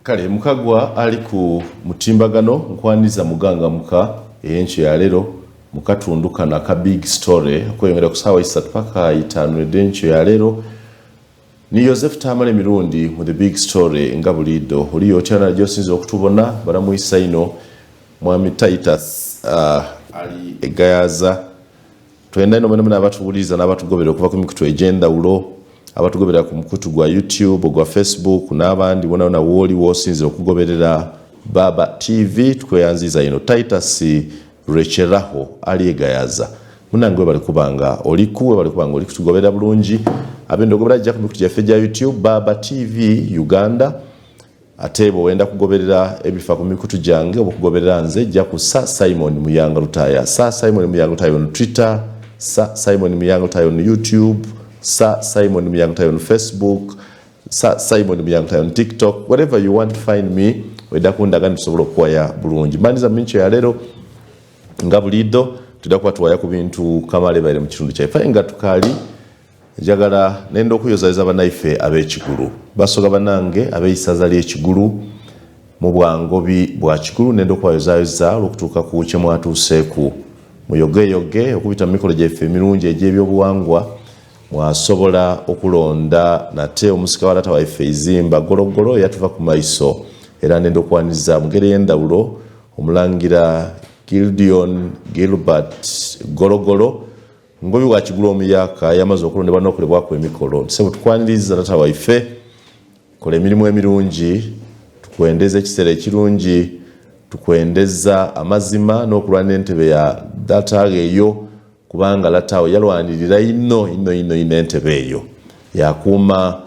Kale mukagwa ali ku mutimbagano nkwaniza muganga muka enchi ya lero mukatunduka na ka big story kwengera kusawa 3 paka 5 edenchi ya lero ni Joseph Tamale Mirundi mu the big story ngabulido oli yotyana josinze okutubona baramuyisa ino mwami Titus ali egayaza twenda ino mwana abatubuliza n'abatugobera okuva ku mikutu agenda ulo abatugobera ku mukutu gwa YouTube gwa Facebook n'abandi bona na woli wosinze okugoberera Baba TV tukweyanziza ino Titus recheraho ali egayaza munangwe bali kubanga olikuwe bali kubanga oli kutugobera bulungi abendo gobera jja ku mikutu ya feja YouTube Baba TV Uganda atebo wenda kugoberera ebifa ku mikutu jange obukugoberera nze jja ku Sir Simon Muyanga Lutaaya Sir Simon Muyanga Lutaaya on Twitter Sir Simon Muyanga Lutaaya on YouTube Sir Simon Muyanga Lutaaya on Facebook Sir Simon Muyanga Lutaaya on TikTok wherever you want to find me weda kundaga ntusobola okuwaya bulungi maniza mincho ya lero ngabulido tudakuba tuwaya ku bintu kamale baire mu kitundu kyaife nga tukali jagala nendo okuyozaliza banaife ab'ekigulu basoga banange ab'eisaza ly'ekigulu mu bwangobi bwa kigulu nendo okuyozaliza okutuuka ku kye mwatuuseeku muyogeyoge okubita mu mikolo gyaife emirungi egy'ebyobuwangwa mwasobola okulonda nate omusika walata waife izimba gologolo yatuva ku maiso era nendo okwaniza mugere y'endawulo omulangira Gilbert gologolo ngobi wa kigulu omuyaka yamaze okulondebwa n'okolebwa ku emikolo sebo tukwaniriza tata waife kole emirimu emirungi tukwendeza ekiseera ekirungi tukwendeza amazima n'okulwana entebe ya data eyo kubanga latawe yalwanirira ino entebe eyo yakuuma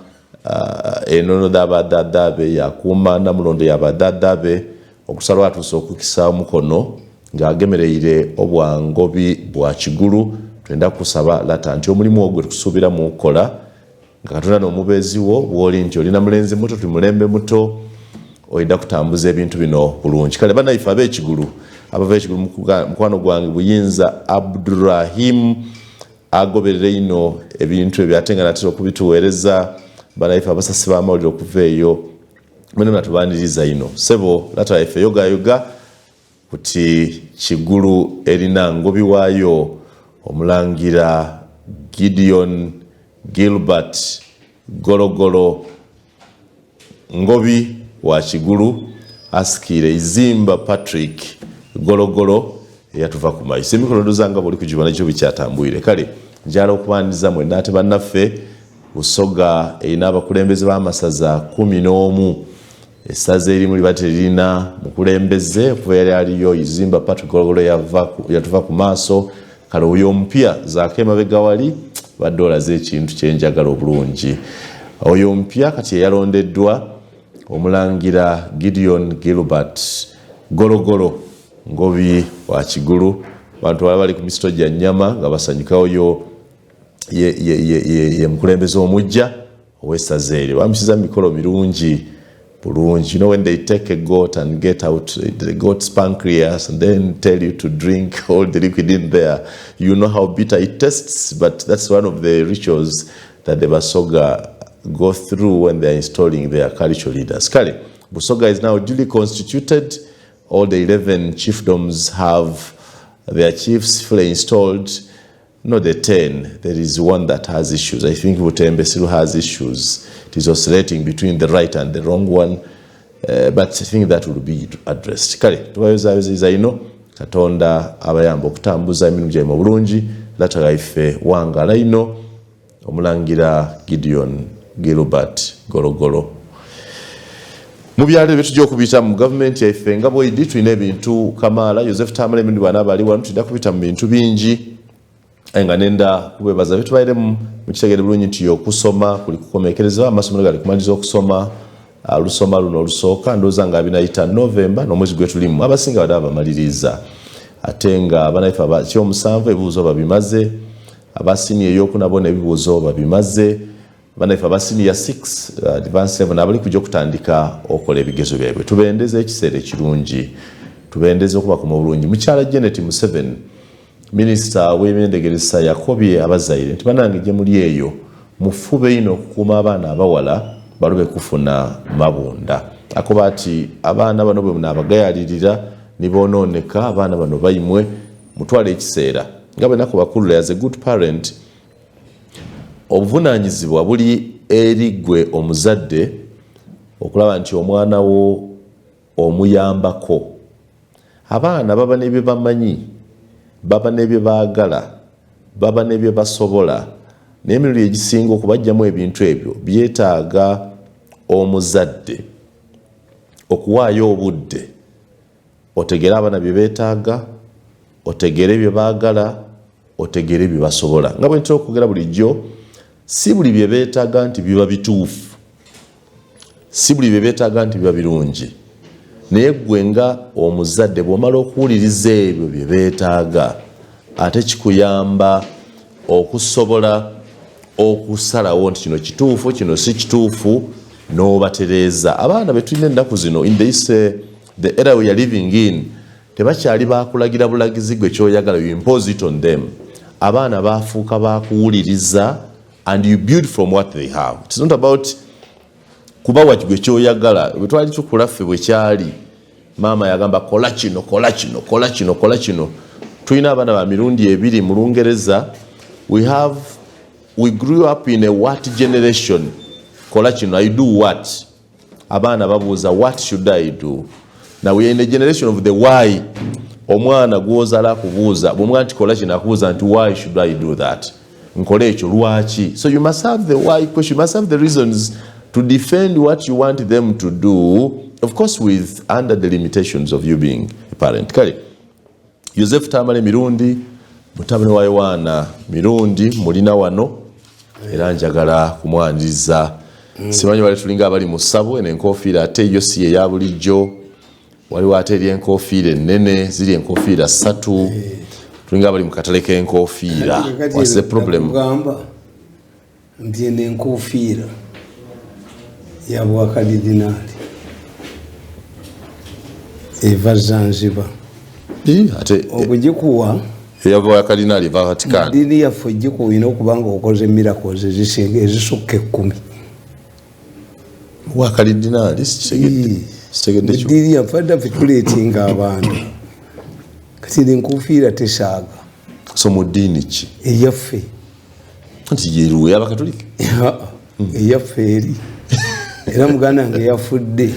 enono d'abadadabe yakuuma namulondo y'abadadabe okusala atuuse okukisa omukono ng'agemereire obwangobi bwa kigulu twenda kusaba lata nti omulimu ogwo tukusuubira mu kukola nga Katonda n'omubeezi wo bw'oli nti olina mulenzi muto tumulembe muto oyida kutambuza ebintu bino bulungi kale banaife ab'ekigulu abava ekigulu mukwano gwange Buyinza Abdurrahim agoberere ino ebintu ebyate nga natera okubituweereza banaife abasasi b'amawulire okuva eyo mwene natubaniriza ino sebo lata yaife yogayoga kuti kigulu erina ngobi waayo omulangira Gideon Gilbert gologolo ngobi wa kigulu askire izimba Patrick gologolo yatuva ku maiso emikolo dozanga buli kujibana kyo bikyatambwire kale njala okubaniza mwe nate bannaffe busoga erina abakulembeze b'amasaza 11 esaza eri muri baterina mukulembeze kuva yali aliyo izimba Patrick gologolo yatuva ku maaso kale oyo mpya zakema begawali badola z'ekintu kyenjagala obulungi oyo mpya kati yalondeddwa omulangira Gideon Gilbert gologolo ngobi wa kigulu bantu bali ku misito gya nnyama nga basanyuka oyo ye mukulembeze omujja owesaza eri bamusiza mikolo mirungi bulungi. You know, when they take a goat and get out the goat's pancreas and then tell you to drink all the liquid in there, you know how bitter it tastes, but that's one of the rituals that the Basoga go through when they are installing their cultural leaders. Kale, Busoga is now duly constituted. All the 11 chiefdoms have their chiefs fully installed. Not the 10. There is one that has issues. I think Butembe still has issues. It is oscillating between the right and the wrong one. But I think that will be addressed. Kale, tuwayoza ino, Katonda abayamba okutambuza emirimu gyabwe mu bulungi, lataga ife wangala ino, omulangira Gideon Gilbert gologolo. Mu byalo byetujja okubiyita mu gavumenti yaife nga bw'edi tulina ebintu Kamala Joseph Tamale Mirundi bana bali wano tudda kubita mu bintu bingi nga nenda kubebaza bitubaire mu kitegere bulungi nti okusoma kuli kukomekereza amasomero gali kumaliza okusoma alusoma luno olusooka ndooza nga binayita November n'omwezi gwe tulimu abasinga badaba bamaliriza ate nga abanaife abakyomusanvu ebibuuzo babimaze abasini eyokunabona ebibuuzo babimaze banaife abasini ya 6 advance level nabali kujja okutandika okola ebigezo byabwe tubendeze ekiseera ekirungi tubendeze okuba ku bulungi mukyala Janet Museveni Minister w'ebyendegeresa yakobye abazaire nti banange gye muli eyo mufube ino okukuuma abaana abawala balube kufuna mabunda akoba ati abaana bano bwe munaabagayalirira niboononeka abaana bano bayimwe mutwale ekiseera nga bwe nakubakulula as a good parent obuvunaanyizibwa buli eri gwe omuzadde okulaba nti omwana wo omuyambako. Abaana baba n'ebye bamanyi, baba n'ebye baagala, baba n'ebye basobola, n'emirundi egisinga okubajjamu ebintu ebyo byetaaga omuzadde okuwaayo obudde otegere abaana bye beetaaga, otegere bye baagala, otegere bye basobola. Nga bwe ntera okwogera bulijjo, si buli bye beetaaga nti biba bituufu, si buli bye beetaaga nti biba birungi, naye ggwe nga omuzadde bw'omala okuwuliriza ebyo bye beetaaga ate kikuyamba okusobola okusalawo nti kino kituufu kino si kituufu n'obatereeza. Abaana be tulina ennaku zino in the era we are living in tebakyali bakulagira bulagizi gwe kyoyagala, you impose it on them. Abaana bafuuka bakuwuliriza and you build from what they have. It's not about kubawa gwe kyoyagala. Bwe twali tukula ffe bwe kyali maama yagamba kola kino kola kino kola kino kola kino. Tulina abaana ba mirundi ebiri mu Lungereza. We grew up in a what generation? Kola kino, I do what? Abaana babuuza what should I do? Now we are in a generation of the why. Omwana gw'ozaala akubuuza bw'omwana nti kola kino akubuuza nti why should I do that? Nkole ekyo lwaki? So you must have the why question, you must have the reasons to defend what you want them to do, of course under the limitations of you being a parent. Kale Joseph Tamale Mirundi mutabani wa Yohana Mirundi mulina wano era njagala kumwaniriza. Simanyi wali tulinga abali mu ssabo enkofiira ate yo si eya bulijjo, waliwo ate eri enkofiira ennene ziri enkofiira 3 tulinga abali mu katale k'enkofiira. What's the problem? Nti enkofiira ya bwakadinali eva Zanzibar ate okugikuwa yava ya kardinali va Vatican. Dini yaffe gikuwa ino kubanga okoze miracles ezisukka 10. Wa kardinali sitegedde kyo. Dini yafadda fituleetinga abantu kati enkofiira tesaaga. So mu dini ki? Eyaffe. Nti yeruwe abakatolika? Eyaffe eri. Era muganda nga yafudde.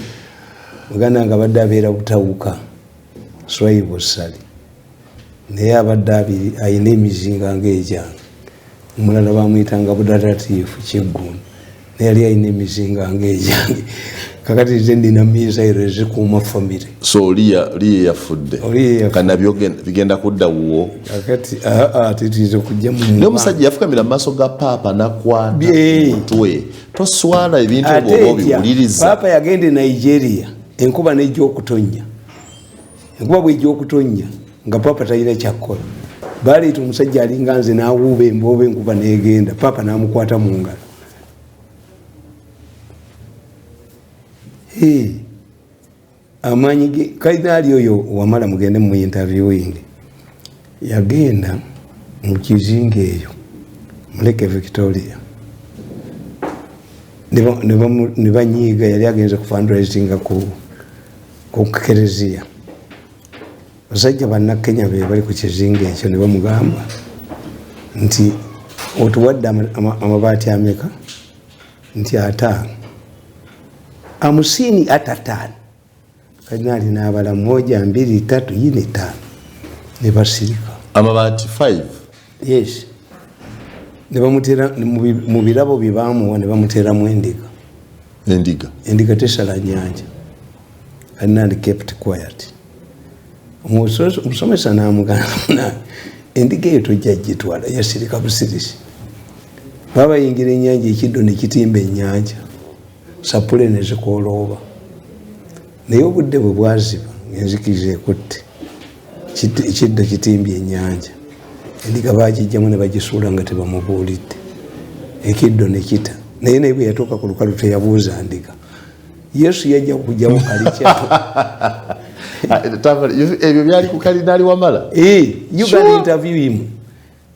Muganda nga badde abeera butawuka. Swaibo sali. Naye abadde abiri ayina emizinga ng'egyange. Omulala bamuyitanga Budatatiifu Kyeggunu. Naye yali ayina emizinga ng'egyange. Kakati nze ndina misairo ezikuuma famire. So oli yafudde. Kana bigenda kudda wuwo. Kakati titiiza okujja mu n'omusajja yafukamira mu maaso ga paapa nakwata omutwe. Toswala ebintu ebyo obiwuliriza. Paapa yagenda Nigeria enkuba n'ejja okutonnya. Enkuba bw'ejja okutonnya nga paapa talina kyakkola. Baleeta omusajja alinga nze n'awuuba embooba enkuba n'egenda. Paapa n'amukwata mu ngalo. Amaanyi ge kardinali oyo wamala mugende mu interviewing yagenda mu kizinga eyo muleke Victoria ne banyiiga yali agenze ku fundraising ku Kereziya. Basajja bannakenya be bali ku kizinga ekyo ne bamugamba nti otuwadde amabaati ameka nti 5 50 hata 5. Kardinali n'abala 1 2 3 4 5 ne basirika amabaati 5. Yes. Ne bamutera mu birabo bibaamuwa ne bamuteramu endiga tesala nyanja. Kardinali kept quiet. Omusomesa n'amugamba endiga eyo tojja gitwala yasirika busirisi. Baba yingira ennyanja ekiddo ne kitimba ennyanja. Sapule ne zikolooba. Naye obudde bwe bwaziba enzikiriza ekutte. Ekiddo kitimbye ennyanja. Endiga baagijjamu ne bagisuula nga tebamubuulidde. Ekiddo ne kita. Naye bwe yatuuka ku lukalu teyabuuza ndiga. Yesu yajja kujjamu kalikyato. Ebyo byali ku kardinali Wamala? You can interview him.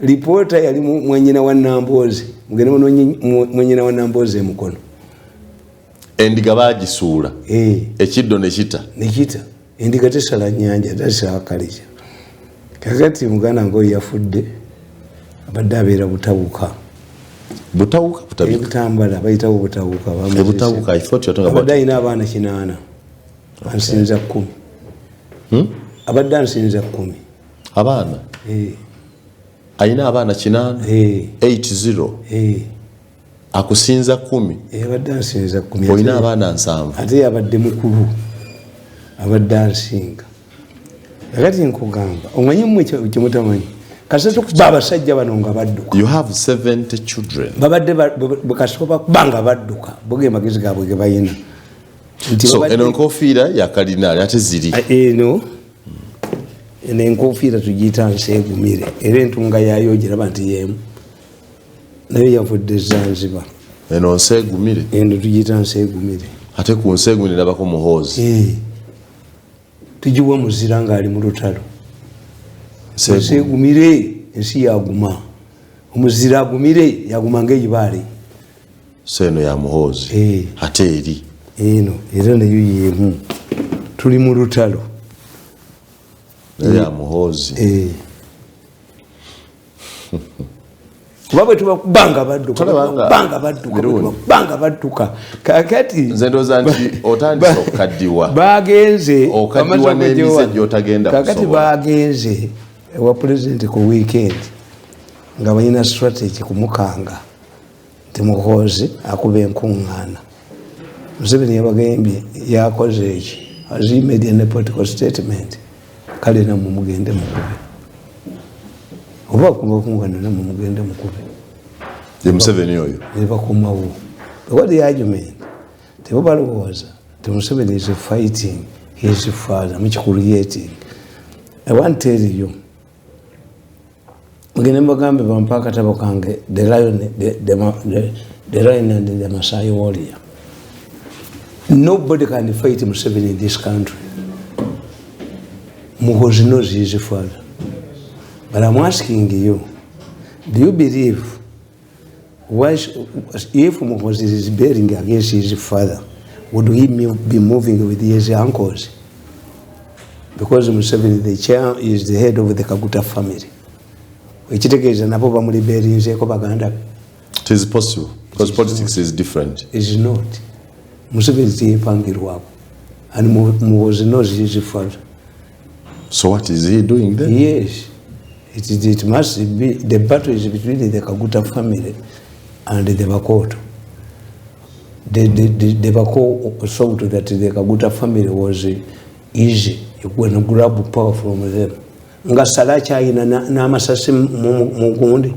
Reporter yali mwenyina wa Nambooze. Mugende mwenyina wa Nambooze mukono. endiga bagisuula ekiddo nekita endiga tesala nyanja tasala kalija kakati muganda ngoyo yafudde abadde abeera butawuka butambala bayitawo butawuka abadde alina abaana 8 ansinza 10 abadde ansinza 10 abaana ayina abaana 80 akusinza 10 abadde ansinza 10 olina abaana 7 ate abadde mukulu abadde ansinga kakati nkugamba omanyi mmwe kyemutamanyi kasatu kuba abasajja bano nga badduka you have 70 children babadde bakasoba kubanga badduka boge magezi gaabwe ge bayina so eno enkofiira yakalinali ate ziri eno enkofiira tugiyita nseegumire era entunga yayo giraba nti yemu naye yavudde Zanzibar eno nseegumire eno tugiyita nseegumire ate ku nseegumire nabako Muhoozi tugiwa muzira ng'ali mu lutalo nseegumire ensi yaguma omuzira agumire yaguma ng'eyibaale so eno ya Muhoozi ate eri eno era nayo yemu tuli mu lutalo ya Muhoozi kuba bwe tubakubanga badduka kakati nze ndowooza nti otandise okukaddiwa bagenze n'emize gy'otagenda kakati bagenze ewa pulezidenti ku weekend nga balina strategy kumukanga nti Muhoozi akuba enkuŋŋaana Museveni yabagambye yakoze eki as he made a political statement kale namwe mugende mukube oba kubakuŋŋaana namwe mugende mukube Museveni oyo nebakomawo what the argument tebo balowooza nti Museveni is fighting his father mukicreating I want to tell you mugende mbagambe bampa akatabo kange the lion and the Masai warrior. Nobody can fight Museveni in this country. Muhoozi knows his father. But I'm asking you, do you believe if Muhoozi is bearing against his father, would he be moving with his uncles? Because Museveni, the chair, is the head of the Kaguta family. It is possible because politics is different. It is not. Museveni is and Muhoozi knows his father. So what is he doing then? Yes. It must be, the battle is between the Kaguta family and the Bakoto. The Bako thought that the Kaguta family was easy. You can grab power from them. Ngasalacha ina na masasi mugundi.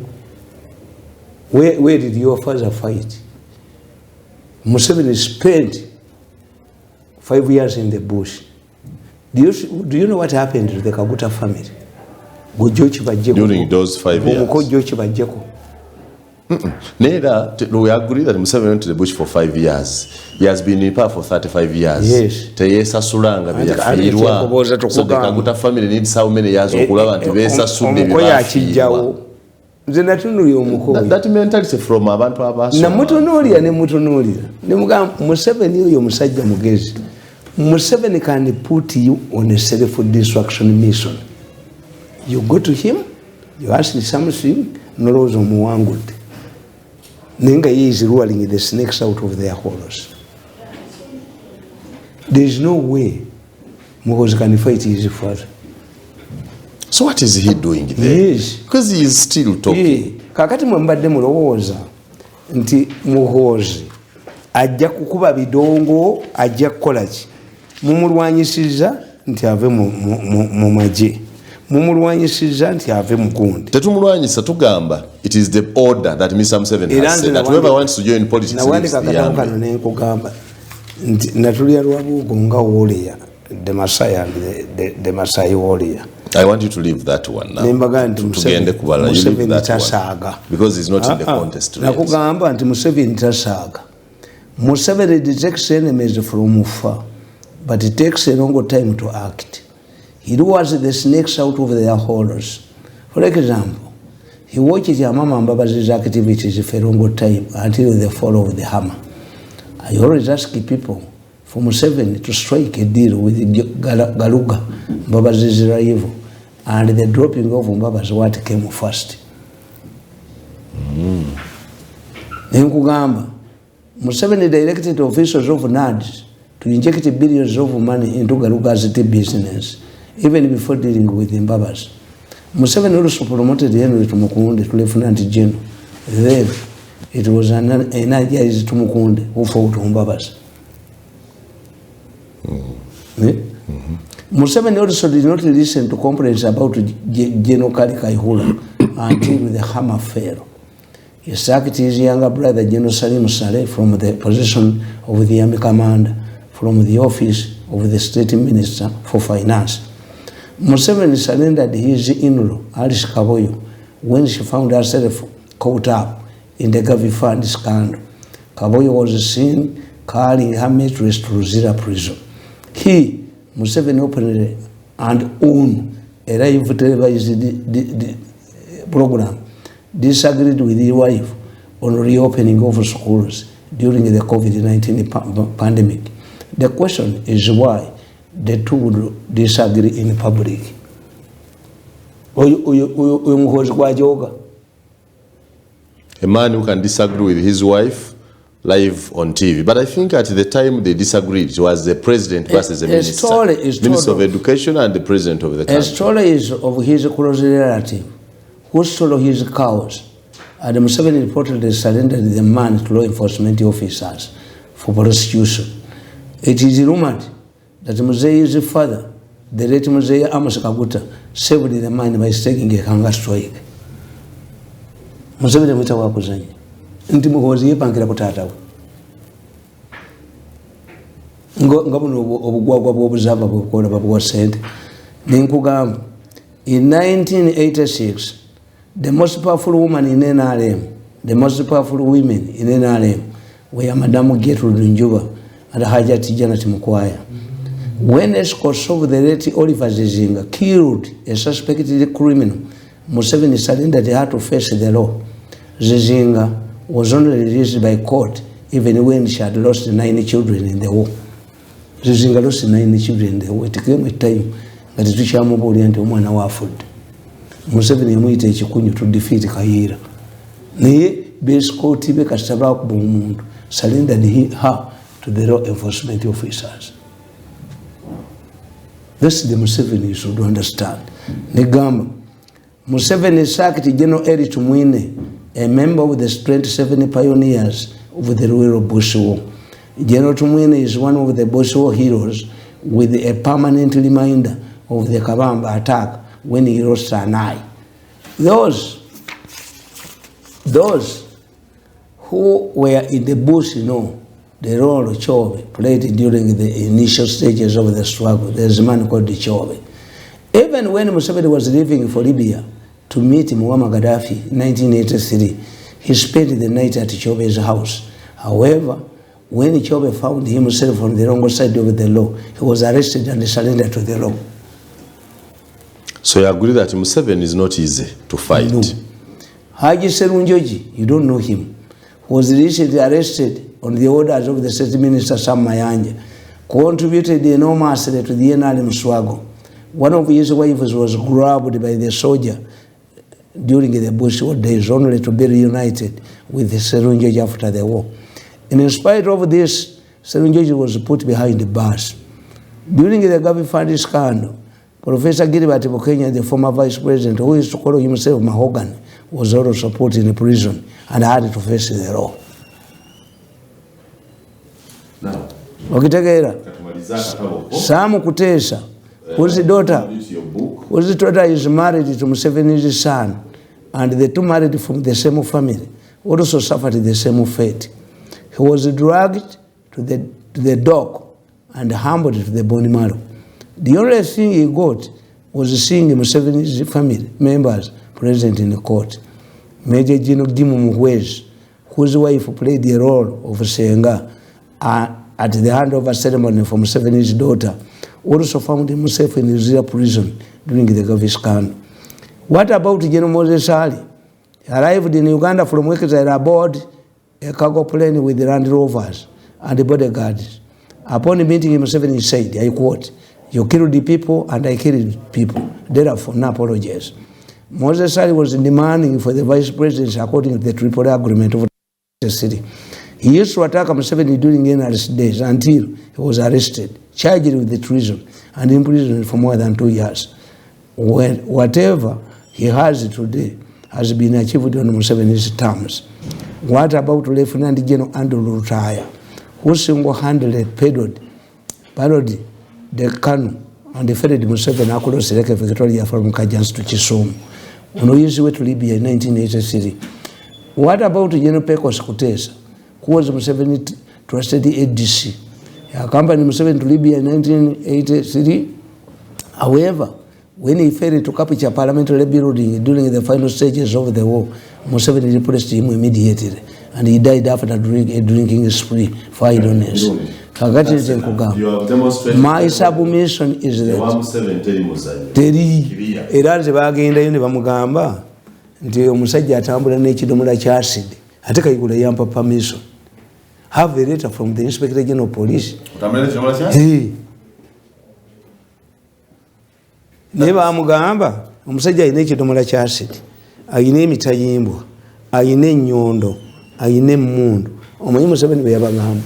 Where did your father fight? Museveni spent 5 years in the bush. Do you know what happened to the Kaguta family? During those 5 years. Neither we agree that Museveni went to the bush for 5 years. He has been in power for 35 years. Yes. Teyesa sulanga byafiirwa. So the Kaguta family needs how many years okulaba nti beesa sudde byafiirwa. That mentality from abantu abaso. Na mutunuulira ne mutunuulira. Ne mugamba Museveni oyo musajja mugezi. Museveni can put you on a self-destruction mission. You go to him, you ask him something, nolozo muwangudde. Nenga he is ruling the snakes out of their holes. There is no way Muhoozi can fight his father. So what is he doing there? Yes. Because he is still talking. Yeah. Kakati mwembadde mulowooza nti Muhoozi ajja kukuba bidongo ajja kukola ki? Mumulwanyisiza nti ave mu magye. Mumulwanyisiza nti ave mu gundi. Tetumulwanyisa tugamba it is the order that Mr. Museveni has said that whoever wants to join politics needs the army. Nekugamba nti natulya lwabugo nga warrior, the Masai and the Masai warrior. I want you to leave that one now. Museveni tasaaga. Because it's not in the contest. Nakugamba nti Museveni tasaaga. Museveni detects enemies from far, but it takes a long time to act. He lures the snakes out of their holes. For example, he watches Mama Mbabazi's activities for a long time until the fall of the hammer. I always ask people for Museveni to strike a deal with Galuga, Mbabazi's rival, and the dropping of Mbabazi, what came first. Nkugamba, Museveni directed officials of NADS to inject billions of money into Galuga's business, even before dealing with Mbabazi. Museveni also promoted Henry Tumukunde to Lieutenant General. Then it was an energized Tumukunde who fought Mbabazi. Museveni also did not listen to complaints about General Kali Kaihura until the hammer fell. He sacked his younger brother, General Salim Saleh, from the position of the army commander, from the office of the state minister for finance. Museveni surrendered his in-law, Alice Kaboyo, when she found herself caught up in the Gavi Fund scandal. Kaboyo was seen carrying her mistress to Ruzira prison. He, Museveni, opened and owned a live televised program, disagreed with his wife on reopening of schools during the COVID-19 pandemic. The question is why the two would disagree in public. A man who can disagree with his wife live on TV. But I think at the time they disagreed, it was the president versus the minister. Minister of Education and the president of the country. A story is of his close relative who stole his cows, and Museveni reportedly surrendered the man to law enforcement officers for prosecution. It is rumored that Muzeyi's father, the late Muzeyi Amos Kaguta, saved the man by taking a hunger strike. Museveni mwita wakuzanya. Nti Muhoozi yepankira kutaata we. Ngabuno obugwagwa bw'obuzava bw'obukola babuwa ssente. Ninkugamba, in 1986, the most powerful woman in NRM, the most powerful women in NRM were Madam Gertrude Njuba and Hajati Janet Mukwaya. When escorts of the late Oliver Zizinga killed a suspected criminal, Museveni surrendered her to face the law. Zizinga was only released by court even when she had lost 9 children in the war. Zizinga lost 9 children in the war. It came a time that it was Chamobori and Omana Wafud. Museveni yamuyita ekikunyu to defeat Kayira. Naye base court ibe kasaba kubumundu surrendered her to the law enforcement officers. This is the Museveni you should understand. Negamba, Museveni sacked General Eri Tumwine, a member of the 27 pioneers of the Rural Bush War. General Tumwine is one of the Bush War heroes with a permanent reminder of the Kabamba attack when he lost an eye. Those who were in the bush know the role Chobe played during the initial stages of the struggle. There's a man called Chobe. Even when Museveni was leaving for Libya to meet Muammar Gaddafi in 1983, he spent the night at Chobe's house. However, when Chobe found himself on the wrong side of the law, he was arrested and surrendered to the law. So you agree that Museveni is not easy to fight? No. Haji Serunjoji, you don't know him, was recently arrested on the orders of the State Minister Sam Mayanja, contributed enormously to the NRM struggle. One of his wives was grabbed by the soldier during the Bush War days, only to be reunited with Serunjoji after the war. And in spite of this, Serunjoji was put behind the bars. During the Gavi Fund scandal, Professor Gilbert Bukenya, the former vice president, who used to call himself Mahogany, was also put in prison and had to face the law. Now, Sam Kutesa, whose daughter is married to Museveni's son, and the two married from the same family, also suffered the same fate. He was dragged to the dock and humbled to the bone marrow. The only thing he got was seeing Museveni's family members present in the court. Major General Gimu Muhoozi, whose wife played the role of Senga at the handover ceremony for Museveni's daughter, also found himself in Ruzira prison during the Gavi scandal. What about General Moses Ali? He arrived in Uganda from Wekizera aboard a cargo plane with the Land Rovers and the bodyguards. Upon meeting him, Museveni, he said, I quote, "You killed the people and I killed people. Therefore, no apologies." Moses was demanding for the vice presidency according to the Tripoli agreement of the city. He used to attack Museveni during NRC days until he was arrested, charged with the treason, and imprisoned for more than 2 years. Whatever he has today has been achieved on Museveni's terms. What about Lieutenant General Andrew Lutaaya, who single-handedly parodied the Kanu and defended Museveni across Lake Victoria from Kajans to Kisumu on his way to Libya in 1983? What about General Pecos Kutesa, who was Museveni trusted ADC? He accompanied Museveni to Libya in 1983. However, when he failed to capture parliamentary building during the final stages of the war, Museveni replaced him immediately, and he died after a drinking spree for idleness. My submission is that era nze bagendayo ne bamugamba nti omusajja atambula n'ekidomola kya acid ate kayigula yampa permission. Have a letter from the Inspector General of Police. Ne bamugamba omusajja alina ekidomola kya acid, alina emitayimbwa, alina ennyondo, alina emmundu. Omanyi Museveni bwe yabagamba?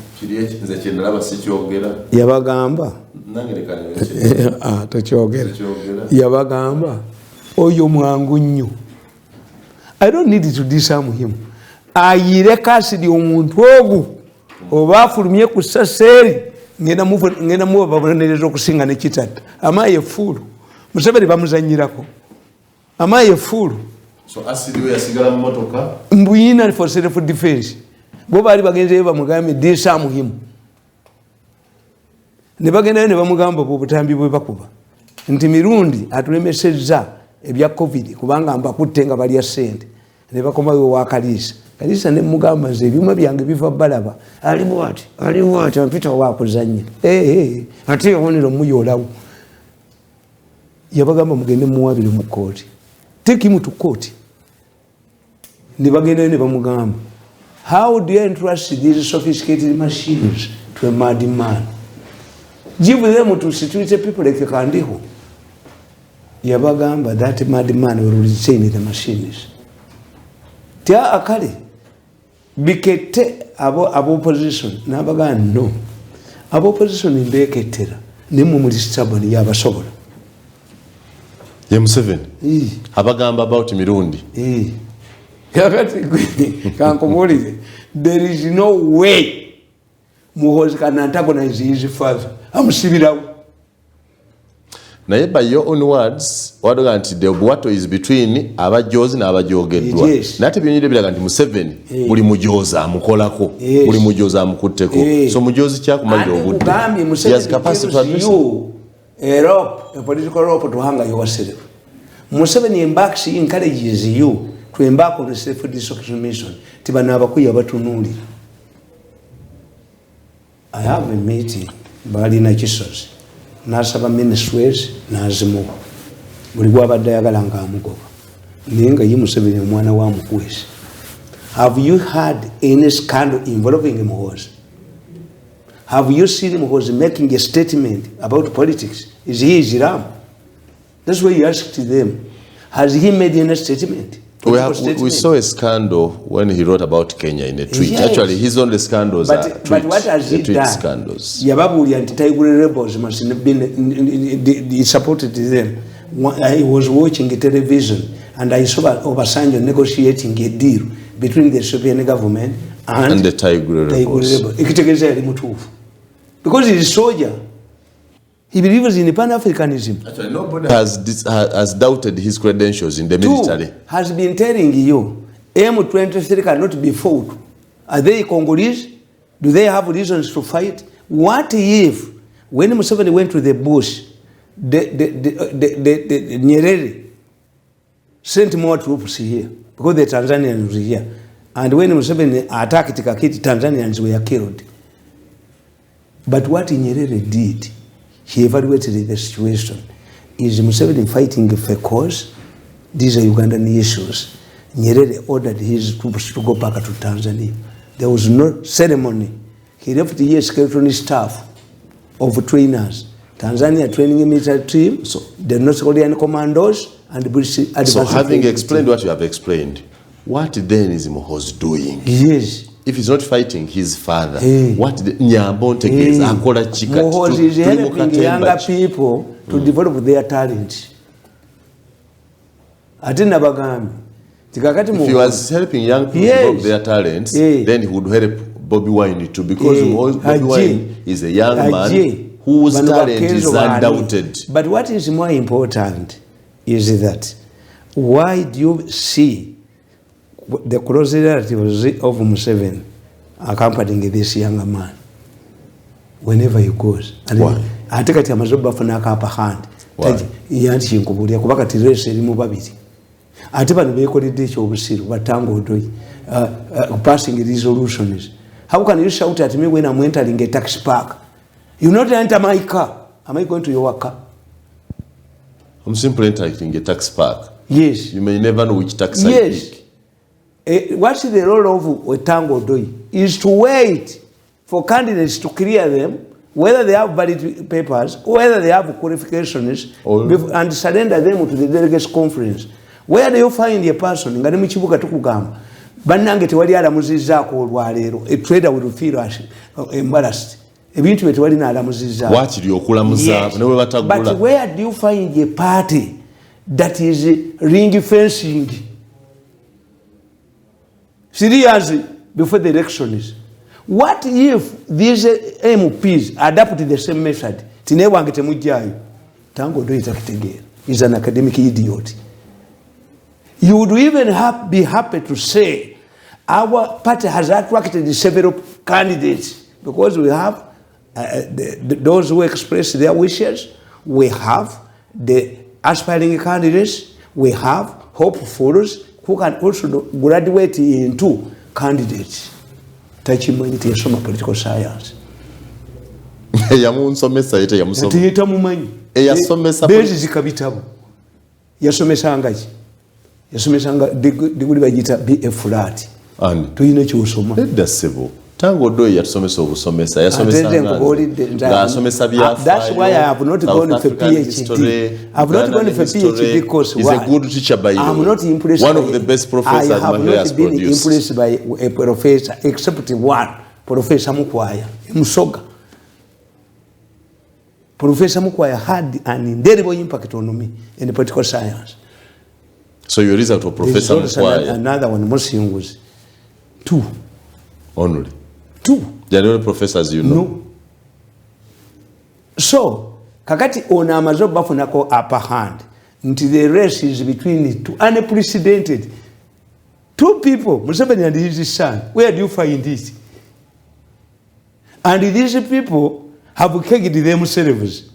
Yabagamba tokyogera. Yabagamba oyo mwangu nnyo. I don't need to disarm him. Ayire kasidi omuntu ogu oba afulumye ku saseri ngenda muwa babonereza okusinga ne kitata. Amaye fulu. Museveni bamuzanyirako. Amaye fulu. So asidi we yasigala mu motoka mbuyina for self defense. Bo bali bagenze bamugambe disarm him. Ne bagenda ne bamugamba bo butambi bwe bakuba. Nti Mirundi atulemesezza ebya COVID kubanga mbakutte nga bali ya sente. Ne bakomayo wa Kalisa. Kalisa ne mugamba nze ebyuma byange biva balaba. Ali bwati mpita wa kuzannya. Ate onero muyolawo. Yabagamba mugende muwabire mu court. Take him to court. Ne bagenda ne bamugamba, how do you entrust these sophisticated machines to a madman? Give them to situated people like Kandiho. Yabagamba, that madman will retain the machines. Tia akali bikete abo opposition nabaga no. Abo opposition imbeketera nemu muri stubborn yabasobola. Ye Museveni abagamba about Mirundi. There is no way Muhoozi can antagonize his father. Amusibirawo. Naye by your own words, wadoga nti the battle is between abajozi n'abajogeddwa. Nate byonyine biraga nti Museveni buli mujoza amukolako, buli mujoza amukutteko. So mujozi kyakumalira obudde. He has capacity to address a political rope to hang yourself. Museveni embarks, he encourages you to embark on a self-destruction mission. Tibana abakuya batunulira. I have a meeting bali na kisozi. Nasaba ministries nazimu. Buli gwabadde ayagala nga amugoba. Ninga ye Museveni omwana wa mukwezi. Have you had any scandal involving Muhoozi? Have you seen Muhoozi making a statement about politics? Is he Islam? That's why you asked them. Has he made any statement? We saw a scandal when he wrote about Kenya in a tweet. Yes. Actually, his only scandals are tweets. But what has he done? Scandals. Yababuli anti-Tigray rebels must have been, he supported them. I was watching television and I saw Obasanjo negotiating a deal between the Ethiopian government and the Tigray rebels. Because he's a soldier. He believes in Pan-Africanism. Actually, nobody has doubted his credentials in the military. Has been telling you, M23 cannot be fought. Are they Congolese? Do they have reasons to fight? What if, when Museveni went to the bush, Nyerere sent more troops here, because the Tanzanians were here. And when Museveni attacked Kakiti, Tanzanians were killed. But what Nyerere did, he evaluated the situation. Is Museveni fighting for a cause? These are Ugandan issues. Nyerere ordered his troops to go back to Tanzania. There was no ceremony. he left here skeleton staff of trainers. Tanzania training military team, so the North Korean commandos, and British advanced. So having explained what you have explained, what then is Muhoozi doing? Yes. If he's not fighting his father, what the Nyambonte is akola chika? Muhoozi is helping younger people to develop their talent. Atina bagami. If he was helping young people develop their talents, then he would help Bobby Wine too, because Bobby Wine is a young man whose talent is undoubted. But what is more important is that why do you see the close relatives of Museveni accompanying this younger man whenever he goes? Why? I take it as a upper hand. Yanti Kuburia, Kubaka race Mubabiti. I take an vehicle dish over Sil, what tango doing, passing resolutions. How can you shout at me when I'm entering a taxi park? You not enter my car. Am I going to your car? I'm simply entering a taxi park. Yes. You may never know which taxi. Yes. What's the role of Tango Doi? Is to wait for candidates to clear them, whether they have valid papers, whether they have qualifications, and surrender them to the delegates conference. Where do you find a person? Ngani mchibuka tukugamba. Banange tewali alamuzizaako olwaleero. A trader will feel embarrassed. Ebintu betwali na alamuziza. Wakiri okulamuza newe batagula. But where do you find a party that is ring fencing seriously before the elections? What if these MPs adapt the same method? Tinewange temujjayo. Tango do itakitegera. He's an academic idiot. You would even be happy to say our party has attracted several candidates because we have those who express their wishes, we have the aspiring candidates, we have hopefuls who can also graduate into candidates. Tachimanyi yasoma political science. Yamunsomesa yete yamusoma. Tiyita mumanyi. Eyasomesa bezi zikabitabu. Yasomesa ngachi. Yasomesa nga diguli bagita BA flat. Ani. Tuyine kyosoma. Edasebo. Tango Doi yatusomesa obusomesa yasomesa that's why I have not gone for PhD. I have not gone for PhD because he's a good teacher by you. I'm not impressed. One of the best professors I have not been impressed by a professor except one, Professor Mukwaya Musoga. Professor Mukwaya had an indelible impact on me in the political science. So your result of Professor Mukwaya? Another one, Mosin, was 2. Only? 2. They are the only professors you know? No. So, kakati ona amazo bafunako upper hand. Until the race is between the two. Unprecedented. 2 people, Museveni and his son. Where do you find this? And these people have kegged themselves.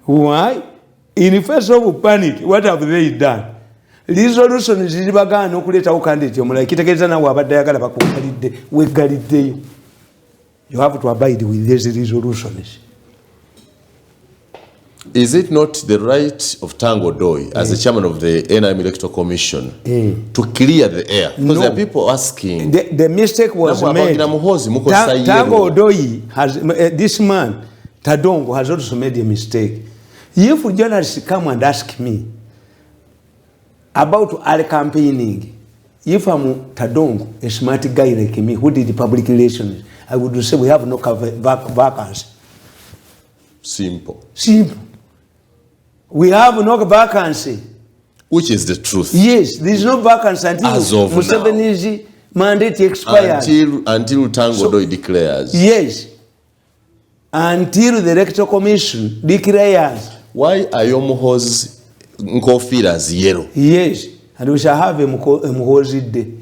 Why? In the face of panic, what have they done? Resolution is bagana okuleta candidate omulala kitegeeza nawe abadde ayagala bakugalidde weggaliddeyo. You have to abide with these resolutions. Is it not the right of Tango Doi as the chairman of the NRM Electoral Commission to clear the air? Because there are people asking. The mistake was made. Tango Doi has this man Tadongo has also made a mistake. If journalists come and ask me about our campaigning, if I'm Tadongo, a smart guy like me who did the public relations, I would say we have no vacancy. Simple. We have no vacancy. Which is the truth. Yes, there is no vacancy until Museveni's mandate expires. Until Tango Doi declares. Yes. Until the Electoral Commission declares. Why are your Muhoozi as yellow? Yes, and we shall have a Muhoozi day.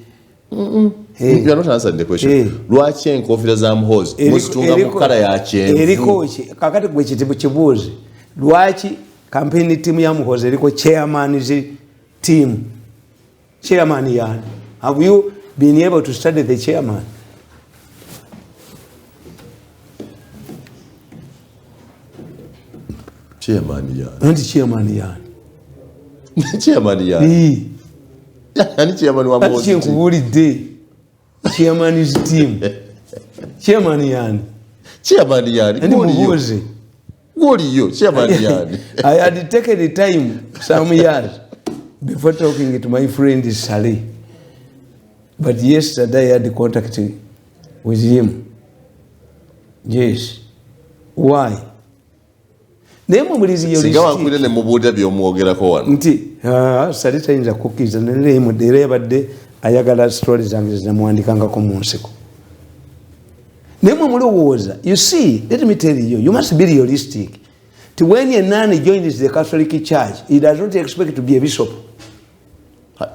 You are not answering the question. Lwaki enkofira za Muhoozi muzitunga mu kala ya kyenvu? Eriko kakati gwe kitibu kibuuzi. Lwaki campaign team ya Muhoozi eriko chairman's team? Chairman yani. Have you been able to study the chairman? Chairman yani. Anti chairman yani. Chairman yani. Ani chairman wa Muhoozi. Chairman's team. Chairman yani. chairman yani Muhoozi. Goliyo chairman yani. I had taken the time some years before talking to my friend Sally. But yesterday I had contact with him. Yes. Why? Nemo mulizi yo singa wakwire ne mubuuda by'omwogerako wano. Nti Sally tayinza kukkiriza ne mudere badde ayagala stories zange zinamwandikangako mu nsiko. Nemo mulowooza. You see, let me tell you, you must be realistic. When a nun joins the Catholic Church, he does not expect to be a bishop.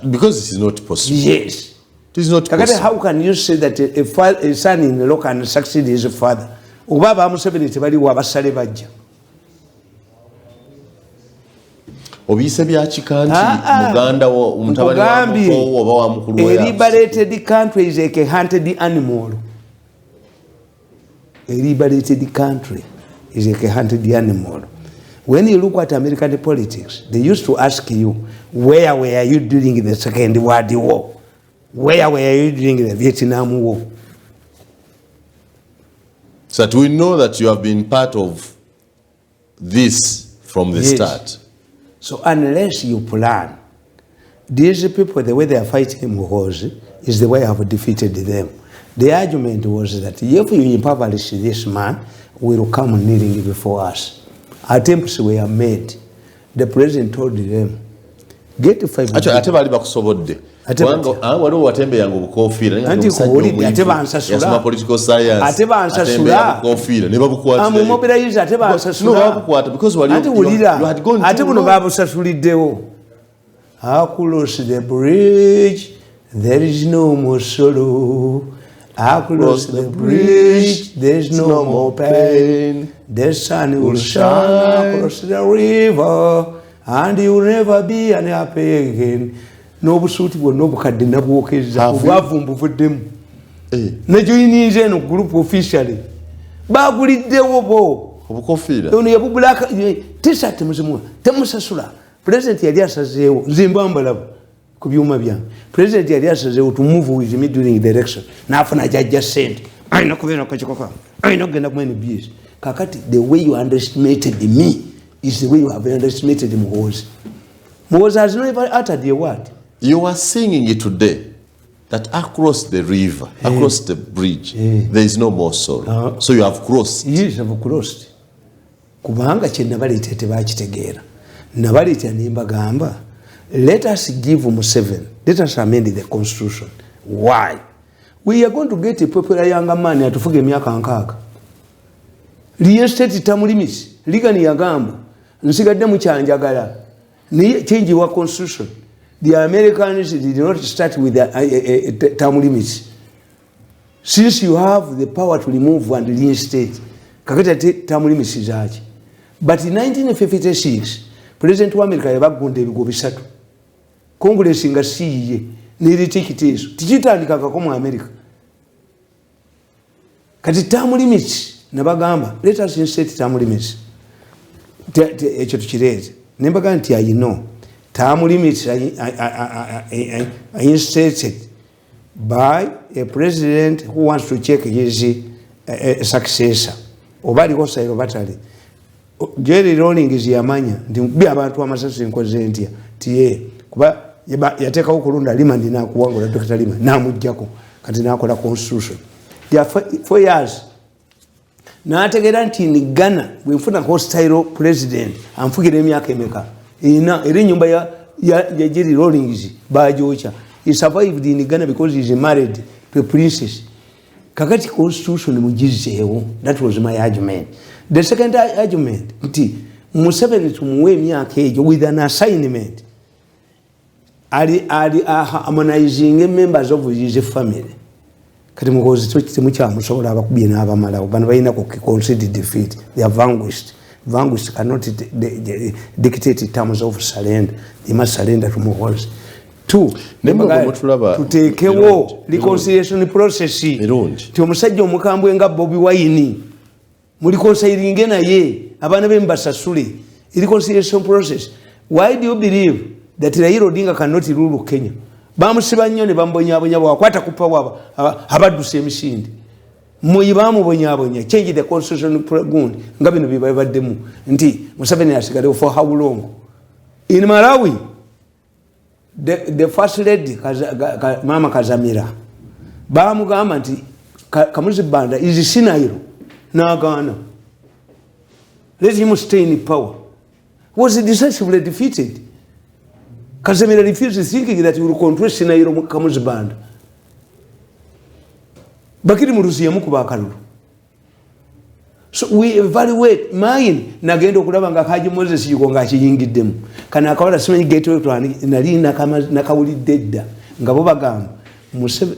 Because it is not possible. Yes. It is not possible. How can you say that a son-in-law can succeed his father? Ubaba Museveni tebali wabasale bajja. Obise bya kikanti Muganda wo umutabali wa oba wa mukulu wa. A liberated country is like a hunted animal. A liberated country is like a hunted animal. When you look at American politics, they used to ask you, where were you during the Second World War? Where were you during the Vietnam War? So that we know that you have been part of this from the start. So unless you plan, these people, the way they are fighting Muhoozi is the way I have defeated them. The argument was that if you impoverish this man, we will come kneeling before us. Attempts were made. The president told them, get 5 Actually, ate bali bakusobodde. Waliwo watembe yangu bukofiira. Ate bansasula. Yasoma political science. Ate bansasula. Bukofiira ne babukwatira. Mobilize ate bansasula. No, babukwata because you had gone too ate buno babusasuliddewo. Across the bridge, there is no more sorrow. Across the bridge, there's no more pain. The sun will shine across the river, and you will never be unhappy again. No busuti bwonna obukadde nabwokeza bwavumbuvuddemu. Nakyo yiniiza eno group officially baguliddewo bo obukofiira ono yabubulaka t-shirt muzimu temusasula. President yali asazeewo nze mbambalabu ku byuma byange. President yali asazeewo to move with me during the election n'afuna jajja sente ayina kubeera kakikoka ayina kugenda ku NBS. Kakati the way you underestimated me is the way you have underestimated Muhoozi. Muhoozi has never uttered a word. You are singing it today that across the river, across the bridge, there is no more sorrow. So you have crossed. Yes, I have crossed. Kubanga kye nabaleeta tebakitegeera. Nabaleeta ne mbagamba, let us give Museveni, let us amend the constitution. Why? We are going to get a popular younger man atufuga emyaka 6. Reinstate term limits. Ligani yagamba nsigadde mukyanjagala. Ni change wa constitution. The Americans did not start with the term limits. Since you have the power to remove and reinstate, kakati term limits zaki. But in 1956, President wa America yabagonda ebigo 3. Congress nga siye n'eritikiteeso tikitandikakako mu America. Kati term limits nabagamba let us instate term limits. Ekyo tukireete. Nembaga nti I know term limits are instated by a president who wants to check his successor. Oba aliko sayiro batali. Jerry Rawlings yamanya nti bi abantu amasasi nkoze ntya tiye kuba yateekawo kulunda lima ndina kuwangula Dr. Lima namujjako kati nakola constitution. There 4 years. N'ategeera nti ni Ghana bwe nfuna hostile president anfugira emyaka emeka eri nyumba ya Jerry Rawlings bajocha. He survived in Ghana because he is married to a princess. Kakati constitution mugizeewo. That was my argument. The second argument nti Museveni tumuwe emyaka egyo with an assignment harmonizing members of his family. Kati Muhoozi temukyamusobola abakubye n'abamalawo bano balina ku concede defeat. They are vanquished. Vanquished cannot dictate terms of surrender. They must surrender to Muhoozi. 2. Tuteekewo reconciliation process. Ti omusajja omukambwe nga Bobi Wine mulikonsayiringe naye abaana be mbasasule. Reconciliation process. Why do you believe that Raila Odinga cannot rule Kenya? Bamusiba nnyo ne bambonyabonya bwakwata kupa waba abadduse emisinde. muyibamubonyabonya change the constitution gundi nga bino bibabaddemu nti Museveni asigale for how long in Malawi the first lady Mama Kazamira bamugamba nti Kamuzibanda is Sinairo n'agaana let him stay in power was decisively defeated. Kazamira refused thinking that he will control Sinairo Kamuzibanda bakiri murusi yamukuba akalulu. So we evaluate mine nagenda okulaba nga Kaji Moses yuko nga kiyingiddemu kana akawala simanyi gateway plan nali nakawulidde dda nga bo bagamba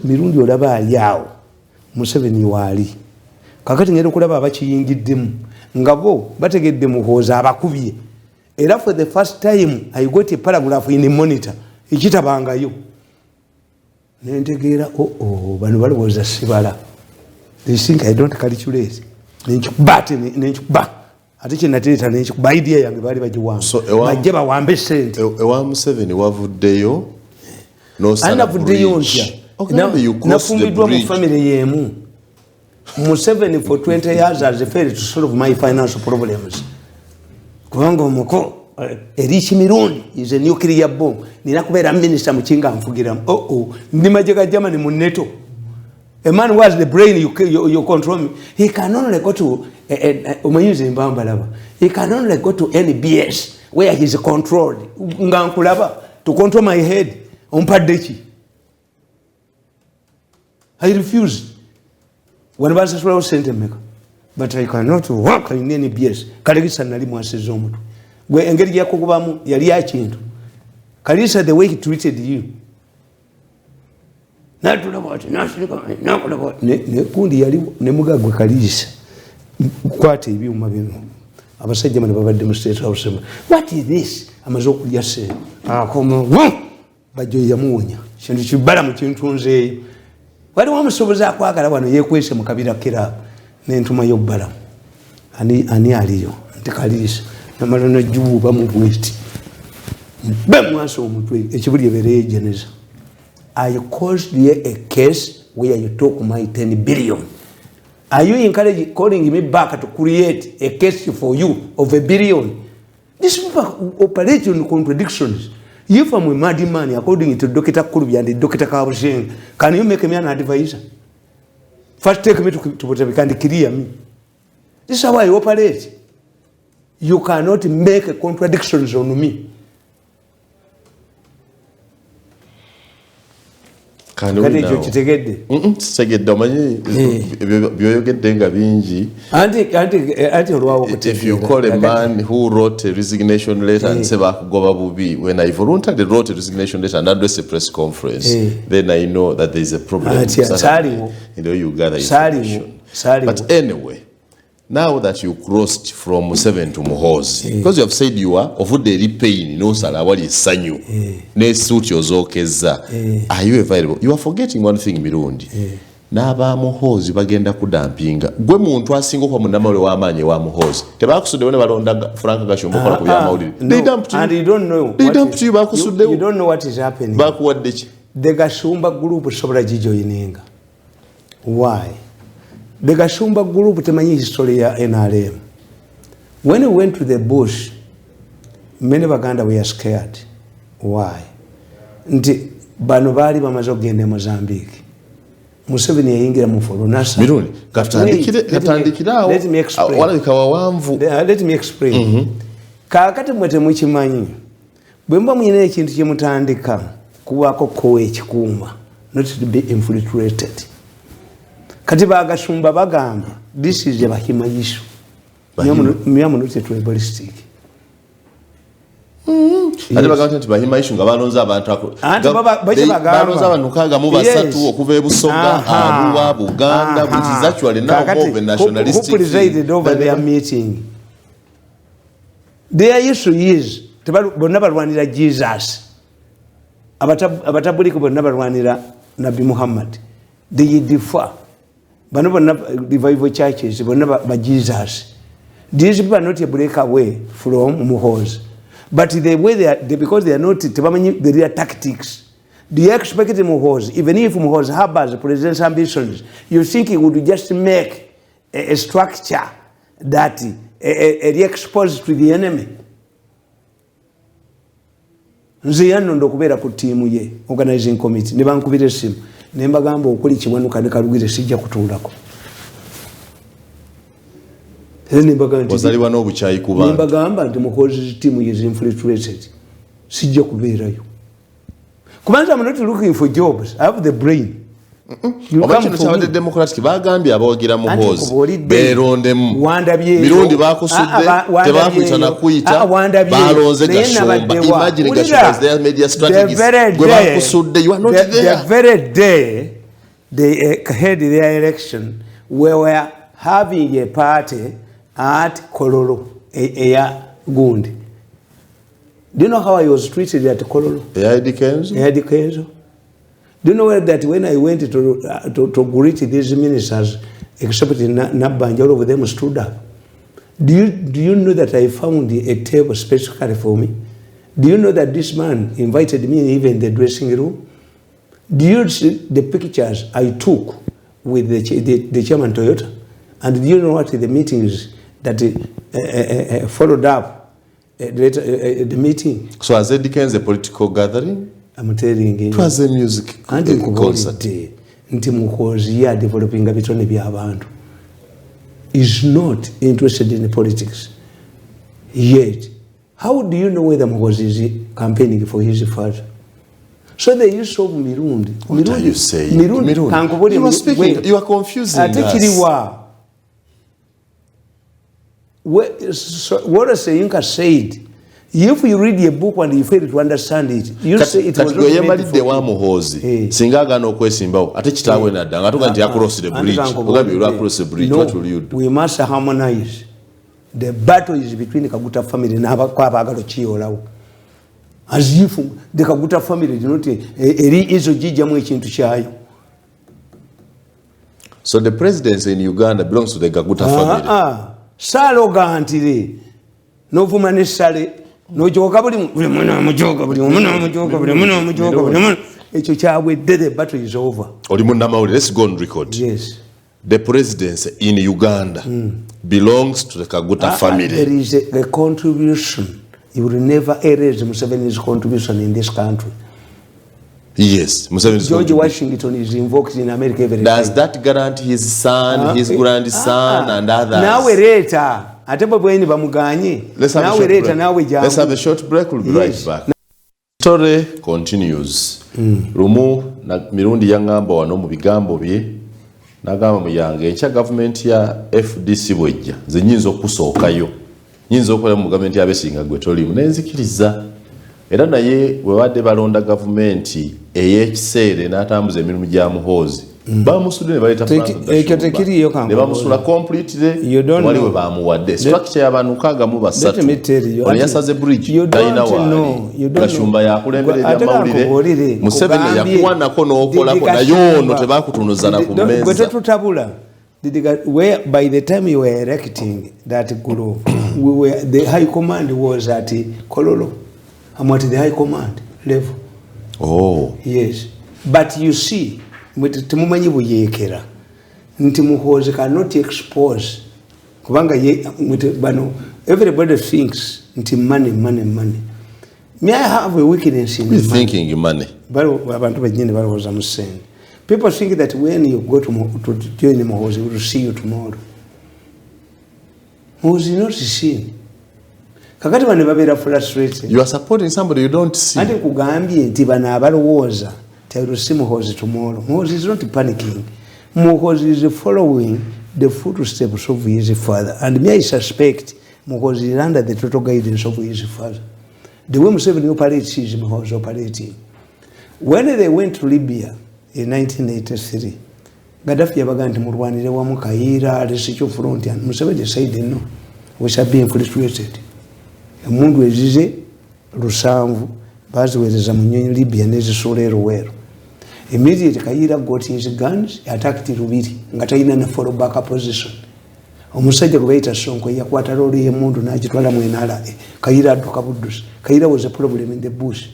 Mirundi olaba aliawo Museveni wali kakati ngenda okulaba abakiyingiddemu nga bo bategedde Muhoozi abakubye era for the first time I got a paragraph in the monitor ekitabangayo nentegeera bano balowooza sibala they think I don't calculate nenkuba ate kyenateeta nenkuba idea yange baali bagiwamba bajje bawambe sente ewa Museveni wavuddeyo anavuddeyo ntya nafumbiddwa mu family yemu Museveni for 20 years has failed to solve my financial problems kubanga omuko Erichi Mirundi is a nuclear bomb nina kubeera minister mukinga nfugiramu ndi maje ga Germany mu NATO. A man who has the brain you control me. He can only go to he can only go to NBS where he's controlled. To control my head on Padechi. I refuse. When I was a center but I cannot work in NBS. Kalisa nali mwasizomu. Where engeri yakubamu yali yakintu. Kalisa the way he treated you. Nekundi yali nemugagwe Kalisa kwate ebyuma bino abasajja bano babadde mu State House. What is this? Amaze okulya se akomo bajjo yamuwonya kintu kibala mu kintu nzeeyo wali wamusoboza akwagala wano yekwese mu kabira kira n'entuma y'obbala ani aliyo nti Kalisa namala n'ajjuba mu bwesti bamwasa omutwe ekibuli ebereejeneza. I caused you a case where you took my 10 billion. Are you calling me back to create a case for you of $1 billion? These people operate on contradictions. If I'm a mad man, according to Dr. Kurubi and Dr. Kabushin, can you make me an advisor? First take me to Botanic clear me. This is how I operate. You cannot make contradictions on me. If you call a man who wrote a resignation letter and say when I voluntarily wrote a resignation letter and addressed a press conference, then I know that there is a problem in the Uganda information. But anyway, now that you crossed from Museveni to Muhoozi, because you have said you are of the pain, no salawali sanyu, ne suit your zokeza, are you available? You are forgetting one thing, Mirundi. Naba Muhoozi bagenda kudampinga. Gwe muntu asingo kwa munamalo wa amanye wa Muhoozi. Tebakusudde wone balonda Frank Gashombo kola ku yamawulire. They dumped you. And you don't know. They dumped you bakusudde. You don't know what is happening. Bakuwadde ki? The Gashumba group sobola gijoyininga. Why? The Gashumba group temanyi history ya NRM. When we went to the bush, many Baganda were scared. Why? Nti bano bali bamaze okugenda Mozambique. Museveni yayingira mu Folonasa. Mirundi, katandikira let me explain. Let me explain. Kakati mwete mukimanyi. Bwe mba muyina ekintu kye mutandika kubaako kowe ekikuuma, not to be infiltrated. Kati Bagashumba bagamba, this is a Bahima issue. Miyamu not a tribalistic. Ate bagamba nti Bahima issue nga balonza abantu balonza abantu kaga mu basatu okuva ebusoga Arua Buganda, which is actually now more of a nationalistic. Who presided over their meeting? Their issue is bonna balwanira Jesus. Abatabuliko bonna balwanira Nabi Muhammad. They differ. Bano bonna revival churches bonna ba Jesus. These people are not a break away from Muhoozi. But the way they are, because they are not the real tactics, Do you expect Muhoozi, even if Muhoozi harbors president's ambitions, you think he would just make a structure that exposed to the enemy? Nze yanno ndokubera ku tiimu ye organizing committee ne bankubira essimu ne mbagamba okuli kiwanuka ne kalugire sijja kutuulako. Wazaliwa n'obukyayi ku bantu. Mbagamba nti Muhoozi tiimu is infiltrated. Sijja kubeerayo. Kubanza I'm not looking for jobs. I have the brain. Obakino kyabadde Democratic bagambye abawagira Muhoozi beerondemu mirundi bakusudde tebakuyita nakuyita balonze Gashumba. Imagine Gashumba is their media strategist gwe bakusudde, you are not there. The very day they had their election, we were having a party at Kololo, Eya Gundi. Do you know how I was treated at Kololo? Eya Kenzo. Do you know that when I went to greet these ministers, except Nabanja, all of them stood up? Do you know that I found a table specifically for me? Do you know that this man invited me even in the dressing room? Do you see the pictures I took with the chairman Toyota? And do you know what the meetings that followed up the meeting? So as it becomes a political gathering? I'm telling you. It was a music concert. Nti Muhoozi ya developing bitone bya abantu. Is not interested in politics. Yet, how do you know whether Muhoozi is campaigning for his father? So the use of Mirundi. What are you saying? Mirundi. You are speaking. You are confusing us. What Sayinka said. If you read a book and you fail to understand it, you say it was not meant for you. Muhoozi singa gano okwesimbawo ate kitaawe nadda nga tuga nti across the bridge ogambye you across the bridge. What will you do? We must harmonize. The battle is between the Kaguta family and Abagalo Chiolawo. As if the Kaguta family did not ezo jijamu ekintu kyayo. So the presidency in Uganda belongs to the Kaguta family. Salogantire no vumane sale no joka buli mwana mujoka buli mwana mujoka buli mwana mujoka buli mwana ekyo kyawedde. The battle is over. Oli munnamawulire, let's go on record. Yes. The presidency in Uganda belongs to the Kaguta family. There is a contribution. You will never erase Museveni's contribution in this country. Yes, George Washington is invoked in America every day. Does that guarantee his son, his grandson, and others? Now we later. Let's have a short break. We'll be right back. Story continues. Rumu na Mirundi yangamba wano mu bigambo bye nagamba Muyanga ekya government ya FDC bwejja ze nyinza okusookayo nyinza okola mu government ya besinga gwe tolimu nenzikiriza era naye we wadde balonda government eyekiseere n'atambuza emirimu gya Muhoozi bamusudde ne baleta ne bamusula completely wali we bamuwadde structure y'abantu nkaaga mu basatu ono yasaze bridge talina waali Gashumba yakulemberera amawulire Museveni yakuwanako n'okolako naye ono tebakutunuza na ku mmeeza. Gwe tetutabula by the time you were electing that group the high command was at Kololo. I'm at the high command level. Oh. Yes. But you see, tumumanyi buyekera nti Muhoozi cannot expose kubanga bano everybody thinks nti money. May I have a weakness in money? Thinking money. Abantu banyine baloza musenge. People think that when you go to join Muhoozi, we will see you tomorrow. Muhoozi not seen. Kakati bane babera frustrated. You are supporting somebody you don't see. Andi kugambye nti bana abalowooza they will see Muhoozi tomorrow. Muhoozi is not panicking. Muhoozi is following the footsteps of his father. And me I suspect Muhoozi is under the total guidance of his father. The way Museveni operates is Muhoozi operating. When they went to Libya in 1983, Gaddafi yabaga nti murwanire wamu Kaira, Rescue Front, and Museveni said no, we shall be infiltrated. Emundu ezize lusanvu baziwereza mu nnyonyi Libya n'ezisuula eruweero. Immediately Kaira got his guns, attacked Rubiri nga talina na follow back position. Omusajja gwe bayita Sonko yakwata loole y'emundu n'agitwala mu NRA. Kaira adduka buddusi. Kaira was a problem in the bush.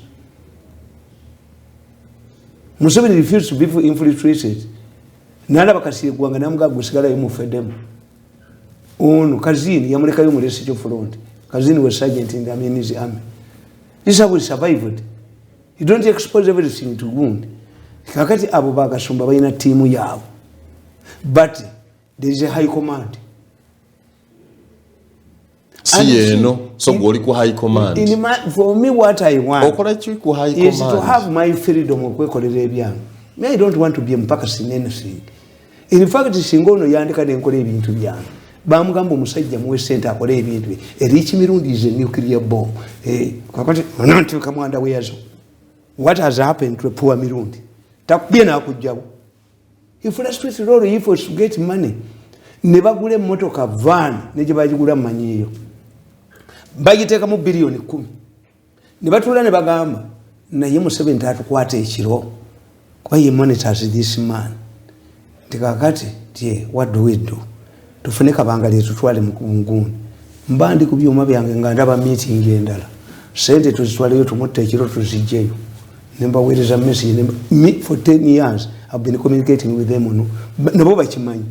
Museveni refused to be infiltrated. Nalaba Kasirye Gwanga namuga gusigala yomufeddemu. Ono Kazini yamulekayo mu Lesotho front. Kazini was sergeant in the Amenisi army. This is how we survived. You don't expose everything to wound. Kakati abo bagasumba balina team yaabwe. But there is a high command. So go to high command. For me, what I want is to have my freedom of work. I don't want to be mpakasi in anything. In fact, Singono yandika nenkole ebintu byange. Bamugamba omusajja muwe sente akole ebintu. Erichi Mirundi is a nuclear bomb. Kakati onantuka mwanda weyazo. What has happened to a poor Mirundi? Takubye nakujjabo. If you frustrate road, if you to get money, nebagule motoka van neje bagigula manyiyo. Bagiteka mu billion 10. Nebatula ne bagamba naye Museveni tatukwata ekiro. Kwa ye monitors this man. Tikakati tie what do we do? Tufuneka bangali tutwale mukunguni. Mbandi ku byuma byange nga ndaba meeting endala. Sente tuzitwale yo tumutte ekiro tuzijeyo. Nemba wereza message me for 10 years I've been communicating with them on nabo bakimanyi.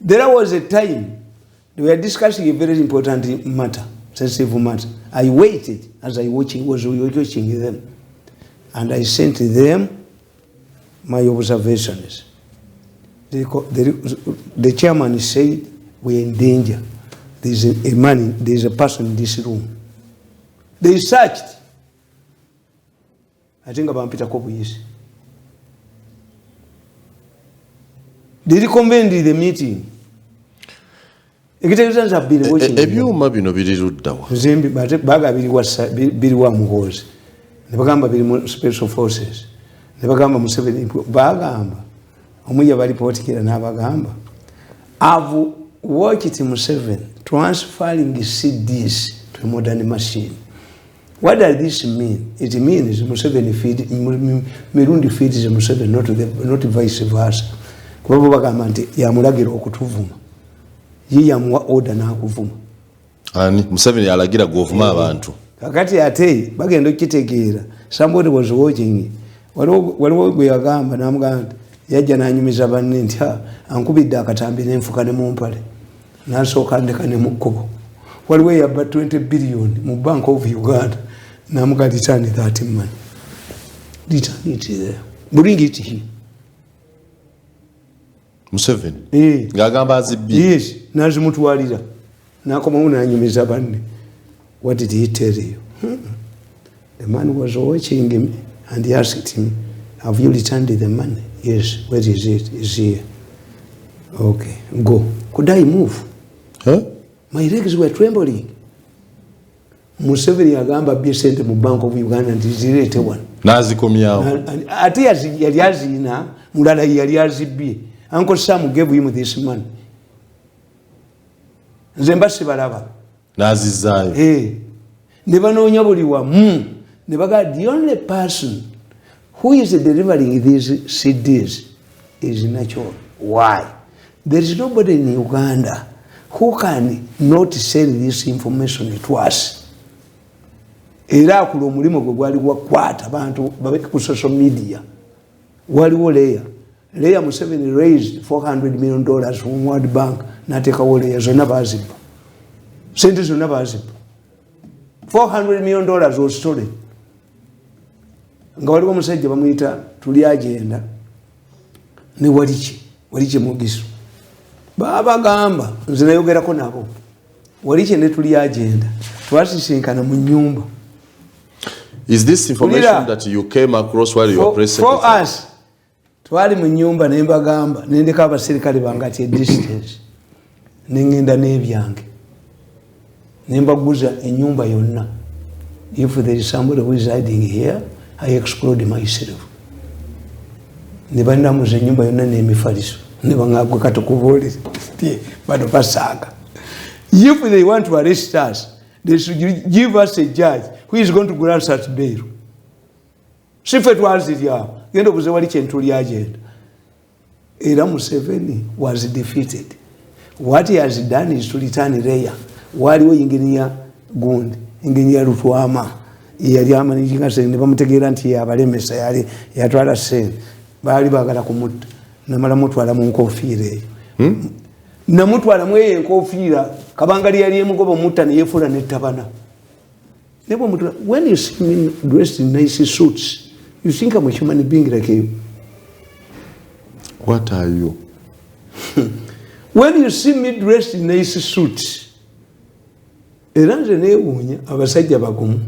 There was a time they were discussing a very important matter, sensitive matter. I waited as I was watching them, and I sent them my observations. The chairman said, "We're in danger. There's a man, there's a person in this room." They searched. I think about Peter Kobu, yes. They reconvened the meeting. Executives have been watching. Ebyuma bino biriruddawa. Zimbi baga biri wa Muhoozi. Ne bagamba biri special forces. Ne bagamba Museveni bagamba. Omuya bali politikira n'abagamba. I've watched Museveni transferring CDs to a modern machine. What does this mean? It means Museveni feed Mirundi feeds Museveni, not vice versa. Kubabu bagamba nti yamulagira okutuvuma. Ye yamuwa order n'akuvuma. Ani Museveni alagira govuma abantu. Kakati ate bagenda okitegeera. Somebody was watching. Waliwo gwe yagamba n'amugamba yajja n'anyumiza banne nti ankubidde akatambi n'enfuka ne mu mpale. N'asooka ndeka ne mu kkubo. Waliwo yabba 20 billion mu Bank of Uganda. Namuga return that money. Return it there. Bring it here. Museveni. Gagamba azibbi. Yes. Nazimutwalira. Nakoma unanyumiza banne. What did he tell you? The man was watching him and he asked him, "Have you returned the money?" "Yes." "Where is it?" "It's here." "Okay, go." Could I move? Huh? My legs were trembling. Museveni agamba bisente mu Bank of Uganda nti zirete one. Nazikomyawo. Ate yali azina mulala yali azibye. Uncle Sam gave him this money. Nzemba sibalaba. Nazizaayo. Ne banoonya buli wamu. Ne baga the only person who is delivering these CDs is natural. Why? There is nobody in Uganda who can not sell this information to us. Era ku omulimo gwe gwali gwakwata abantu babeke ku social media. Waliwo Leya Museveni raised $400 million from World Bank n'ateekawo Leya zonna baazibba. Sente zonna baazibba. $400 million was stolen. Nga waliwo omusajja bamuyita tuli agenda ne Walichi Mugisu. Babagamba nze nayogerako nabo. Walichi ne tuli agenda. Twasisinkana mu nyumba. Is this information that you came across while you were press secretary? For us, twali mu nyumba ne mbagamba nendeka abaserikale bangati distance nengenda n'ebyange nembaguza enyumba yonna. If there is somebody who is hiding here, I explode myself. Ne bandamuza enyumba yonna n'emifaliso ne bangagwe katukubuulire bano basaaga. If they want to arrest us, they should give us a judge who is going to grant us bail. Sife twazirya genda okuze wali kyentuli agenda. Era Museveni was defeated. What he has done is to return Leya. Waliwo engineer Gundi, engineer Lutwama, yali amanyikinga sente ne bamutegeera nti yabalemesa yali yatwala sente baali baagala kumutta namala mutwala mu nkofiira eyo namutwala mu eyo enkofiira kabangali yali emugoba mutta ne yeefuula nettabana nebo mutwala. When you see me dressed in nice suits, you think I'm a human being like you. What are you? When you see me dressed in nice suits, era nze neewuunya abasajja bagumu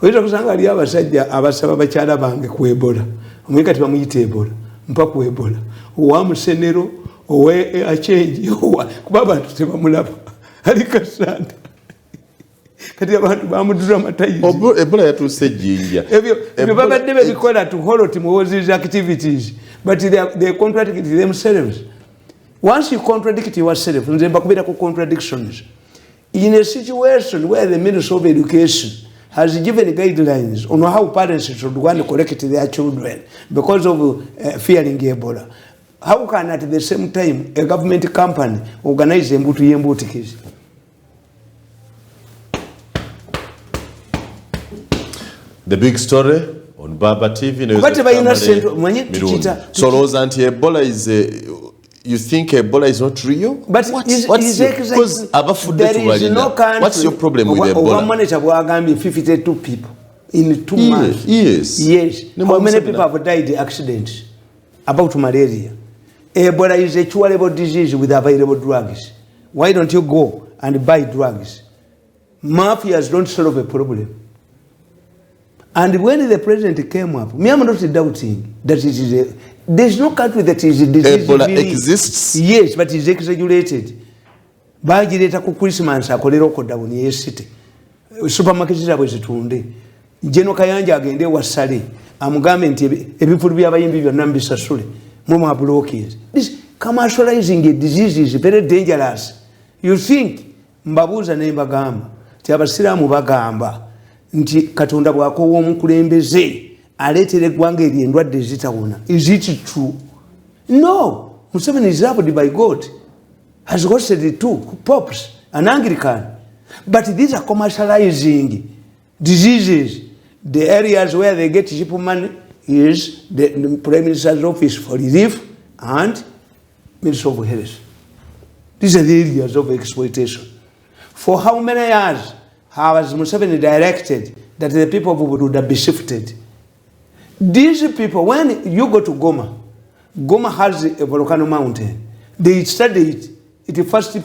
oyinza kusanga ali abasajja abasaba bakyala bange ku Ebola omwe kati bamuyita Ebola mpa ku Ebola owa Musenero owe achenji kuba abantu tebamulaba ali kasanda kati abantu bamudura matayizi Ebola yatuuse jjinja ebyo babadde bebikola to halt Muhoozi's activities, but they contradict themselves. Once you contradict yourself, nze mbakubira ku contradictions. In a situation where the Ministry of Education has given guidelines on how parents should want to correct their children because of fearing Ebola, how can at the same time a government company organize embutu yembutikizi? The big story on Baba TV. So Ebola is you think Ebola is not real? But what's your problem with Ebola? 52 people in 2 months. Yes. How many people have died in accidents about malaria? Ebola is a curable disease with available drugs. Why don't you go and buy drugs? Mafias don't solve a problem. And when the president came up, me, I'm not doubting that it is there's no country that is a disease. Ebola exists? Yes, but it's exaggerated. Bagireta ku Christmas akolera down ye city. Supermarket zabwe zitunde. Jeno Kayanja agende wasale. Amugambe nti ebifulu by'abayimbi byonna mbisasule. Muma blockades. This commercializing a disease is very dangerous. You think mbabuuza ne mbagamba ti abasiraamu bagamba nti Katonda bw'akoowa omukulembeze aleetera eggwanga eryo endwadde ezitawona. Is it true? No. Museveni is loved by God. Has hosted two popes, an Anglican. But these are commercializing diseases. The areas where they get cheap money is the Prime Minister's Office for Relief and Ministry of Health. These are the areas of exploitation. For how many years has Museveni directed that the people would have been shifted? These people, when you go to Goma, Goma has a volcano mountain. They study it. It first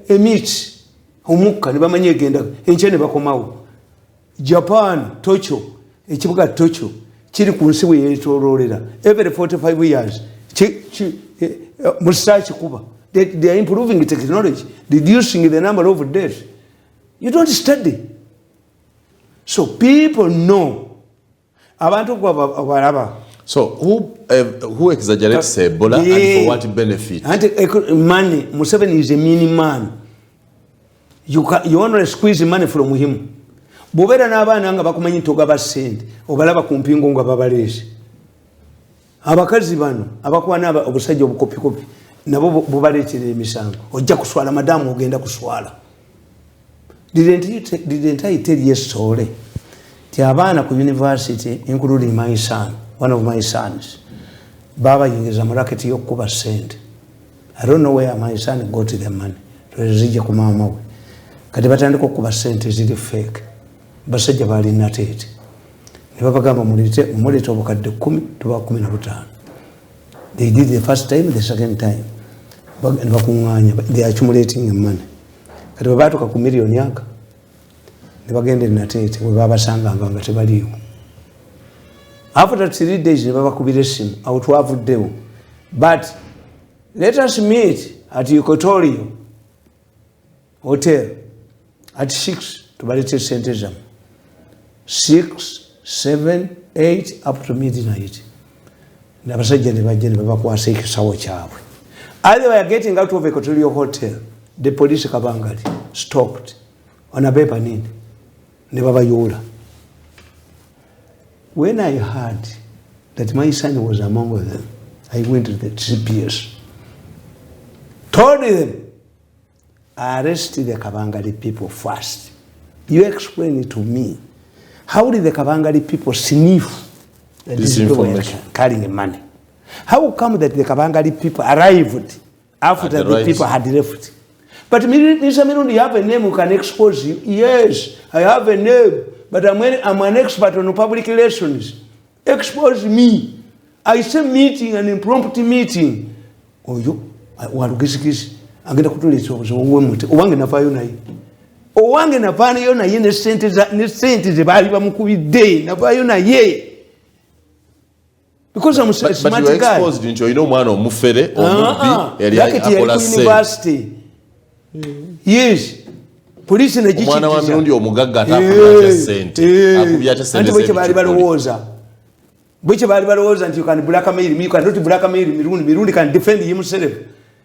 emits omukka ne bamanya egenda enkyene bakomawo. Japan, Tokyo, ekibuga Tokyo kiri ku nsi bwe yeetooloolera. Every 45 years musaaki kuba. They are improving technology, reducing the number of deaths. You don't study. So people know. Abantu baraba. So who exaggerates Ebola and for what benefit? Money. Museveni is a mini man. You only squeeze money from him. Bobera n'abaana nga bakumanyi togaba ssente obalaba ku mpingo nga babaleese. Abakazi bano abakwana obusajja obukopikopi nabo bubaleetera emisango. Ojja kuswala madamu ogenda kuswala. Didn't I tell you story? Tiabana ku university, including my son, one of my sons. Baba yingiza mu racket y'okkuba ssente. I don't know where my son got the money. Twezijja ku maama we. Kati batandika okkuba ssente ziri fake. Basajja bali nateete. Ne babagamba mulete obukadde 10 tuba 15. They did the first time, the second time. Bakuŋŋaanya, they are accumulating money. Kati bwe baatuuka ku miliyoni aka ne bagenda nateete we babasanganga nga tebaliiwo. After 3 days ne babakubira essimu awo twavuddewo. But let us meet at Electoral Hotel at 6 tubaleete ssente zammwe. 6, 7, 8 up to midnight. Abasajja ne bajja ne babakwasa ekisawo kyabwe. As they were getting out of Electoral Hotel, the police kabangali stopped on a paper nini ne babayoola. When I heard that my son was among them, I went to the GPS, told them, arrest the Kabangali people first. You explain it to me. How did the Kabangali people sniff that these people were carrying money? How come that the Kabangali people arrived after the people had left? But Mr. Mirundi, you have a name who can expose you. Yes, I have a name, but I'm an expert on public relations. Expose me. I say meeting, an impromptu meeting. Oh, you? I'm going to tell you Owange nafayo naye. Owange nafayo naye ne sente ze bali bamukubidde nafayo naye. Because I'm a smart guy. But you exposed into, you know, mwana omufere omubbi yali akola university. Yes. Police na jichi. Mwana wa Mirundi omugagga atakubyata sente. Akubyata sente. Anti bali balowooza. Bwe bali balowooza nti you can blackmail me, you cannot blackmail Mirundi. Mirundi can defend himself.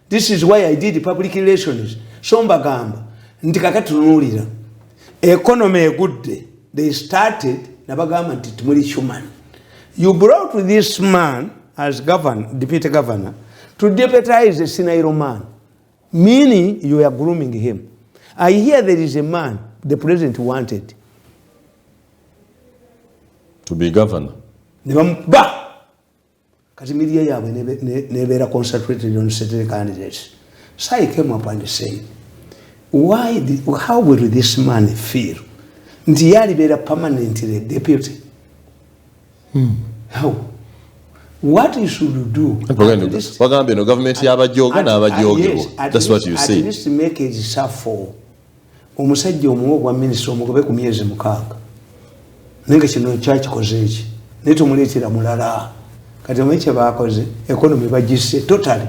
This is why I did public relations. Somba gamba. Nti kakati tunulira. Economy egudde. They started nabagamba nti tumuli human. You brought this man as governor, deputy governor, to deputize a senior man, meaning you are grooming him. I hear there is a man the president wanted to be governor. Because media yawe never concentrated on certain candidates. So I came up and said, how will this man feel? Ndiyali bera permanently deputy. How? What you should do? Government yabajoga n'abajogibwa. That's what you say. At least make it suffer. Omusajja omuwogwa minister omugobe ku myezi 6. Nenga kino kyakikoze eki. Netumuleetera mulala. Kati mweche bakoze economy bagisse totally.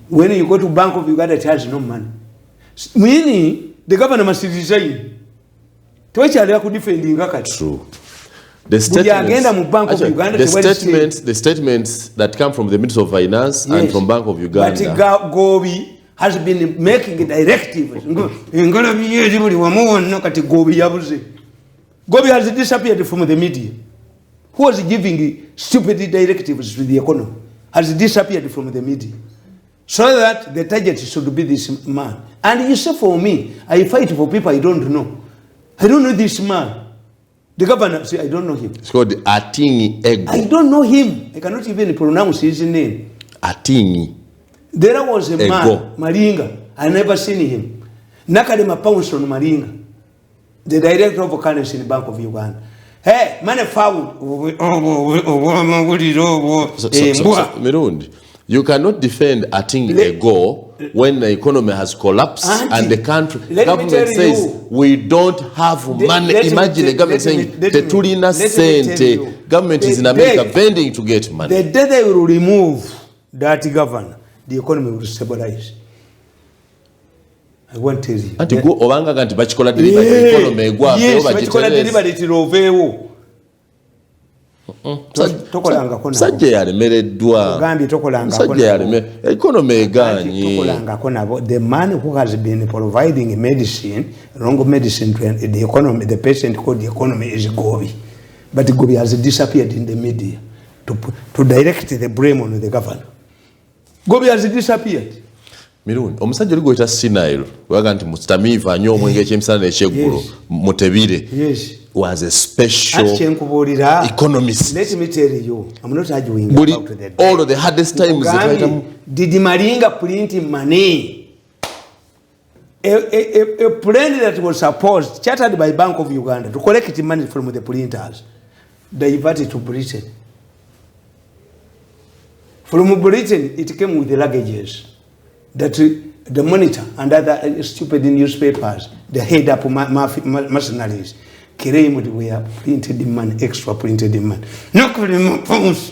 When you go to Bank of Uganda, it has no money. Meaning the governor must resign. Twakyalira ku defending akati. True. The statements that come from the Minister of Finance and from Bank of Uganda. But Gobi has been making directives. Gobi has disappeared from the media. Who was giving stupid directives to the economy has disappeared from the media. So that the target should be this man. And you say for me, I fight for people I don't know. I don't know this man. The governor, see, I don't know him. It's called Atingi Ego. I don't know him. I cannot even pronounce his name. Atingi. There was a man, Maringa. I never seen him. Nakadema Poundson Maringa, the director of currency in the Bank of Uganda. Hey, man, found. Mirundi, you cannot defend Atingi Ego when the economy has collapsed and the country government says we don't have money. Imagine the government saying tetulina sente. Government is in America vending to get money. The day they will remove that governor, the economy will stabilize. I won't tell you. Anti go obanga ganti bachikola delivery economy egwa yes, bachikola delivery tirovewo. Sajja yalemereddwa. Gambye tokolanga economy eganyi. Tokolangako nabo. The man who has been providing medicine, wrong medicine to the economy, the patient called the economy is Gobi. But Gobi has disappeared in the media to direct the blame on the governor. Gobi has disappeared. Mirundi, omusajja oli gweta Snr, waga nti mustamiva anyo omwenge ekyemisana n'ekyeggulo mutebire. Yes. Was a special economist. Let me tell you, I'm not arguing about that. All of the hardest times. Did Maringa print money? A plane that was supposed, chartered by Bank of Uganda, to collect money from the printers, diverted to Britain. From Britain, it came with the luggages that the Monitor and other stupid newspapers, the head up mercenaries, claimed we are printed money, extra printed money. No kalima pounds,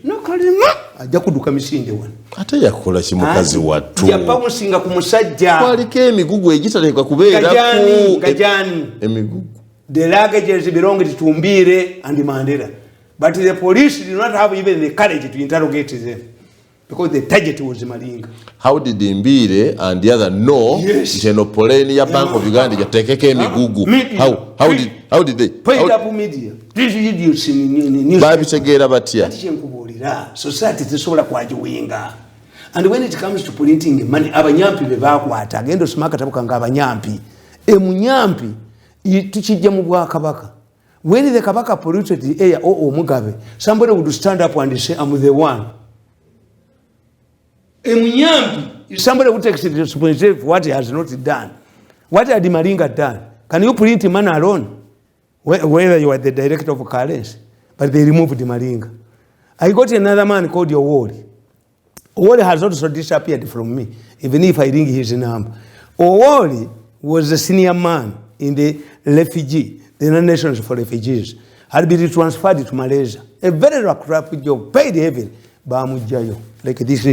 no kalima. Ajja kuduka misinde wana. Ate yakola ki mukazi wattu. Ya poundsinga ku musajja. Kwaliko emigugu egitaleka kubeera ku. Gajani. Emigugu. The luggages belong to Tumbire and Mandela. But the police did not have even the courage to interrogate them. Because the target was Maringa. How did Mbire and the other know? Yes. Poleni ya Bank of Uganda yatekeke emigugu. How did they? Paid up media. These idiots in news. Babitegera batya. Society tesobola kwajiwinga. And when it comes to printing money, abanyampi bebakwata agendo smaka tabukanga abanyampi. Emunyampi tukijja mu Bwakabaka. When the Kabaka polluted the air, Mugabe, somebody would stand up and say, I'm the one. Somebody would take responsibility for what he has not done. What had Maringa done? Can you print the man alone? Whether you are the director of currency, but they removed the Maringa. I got another man called Owori. Owori has also disappeared from me, even if I ring his number. Owori was a senior man in the refugee, the United Nations for Refugees, had been transferred to Malaysia. A very rapid job, paid heavily. Bamujayo, like this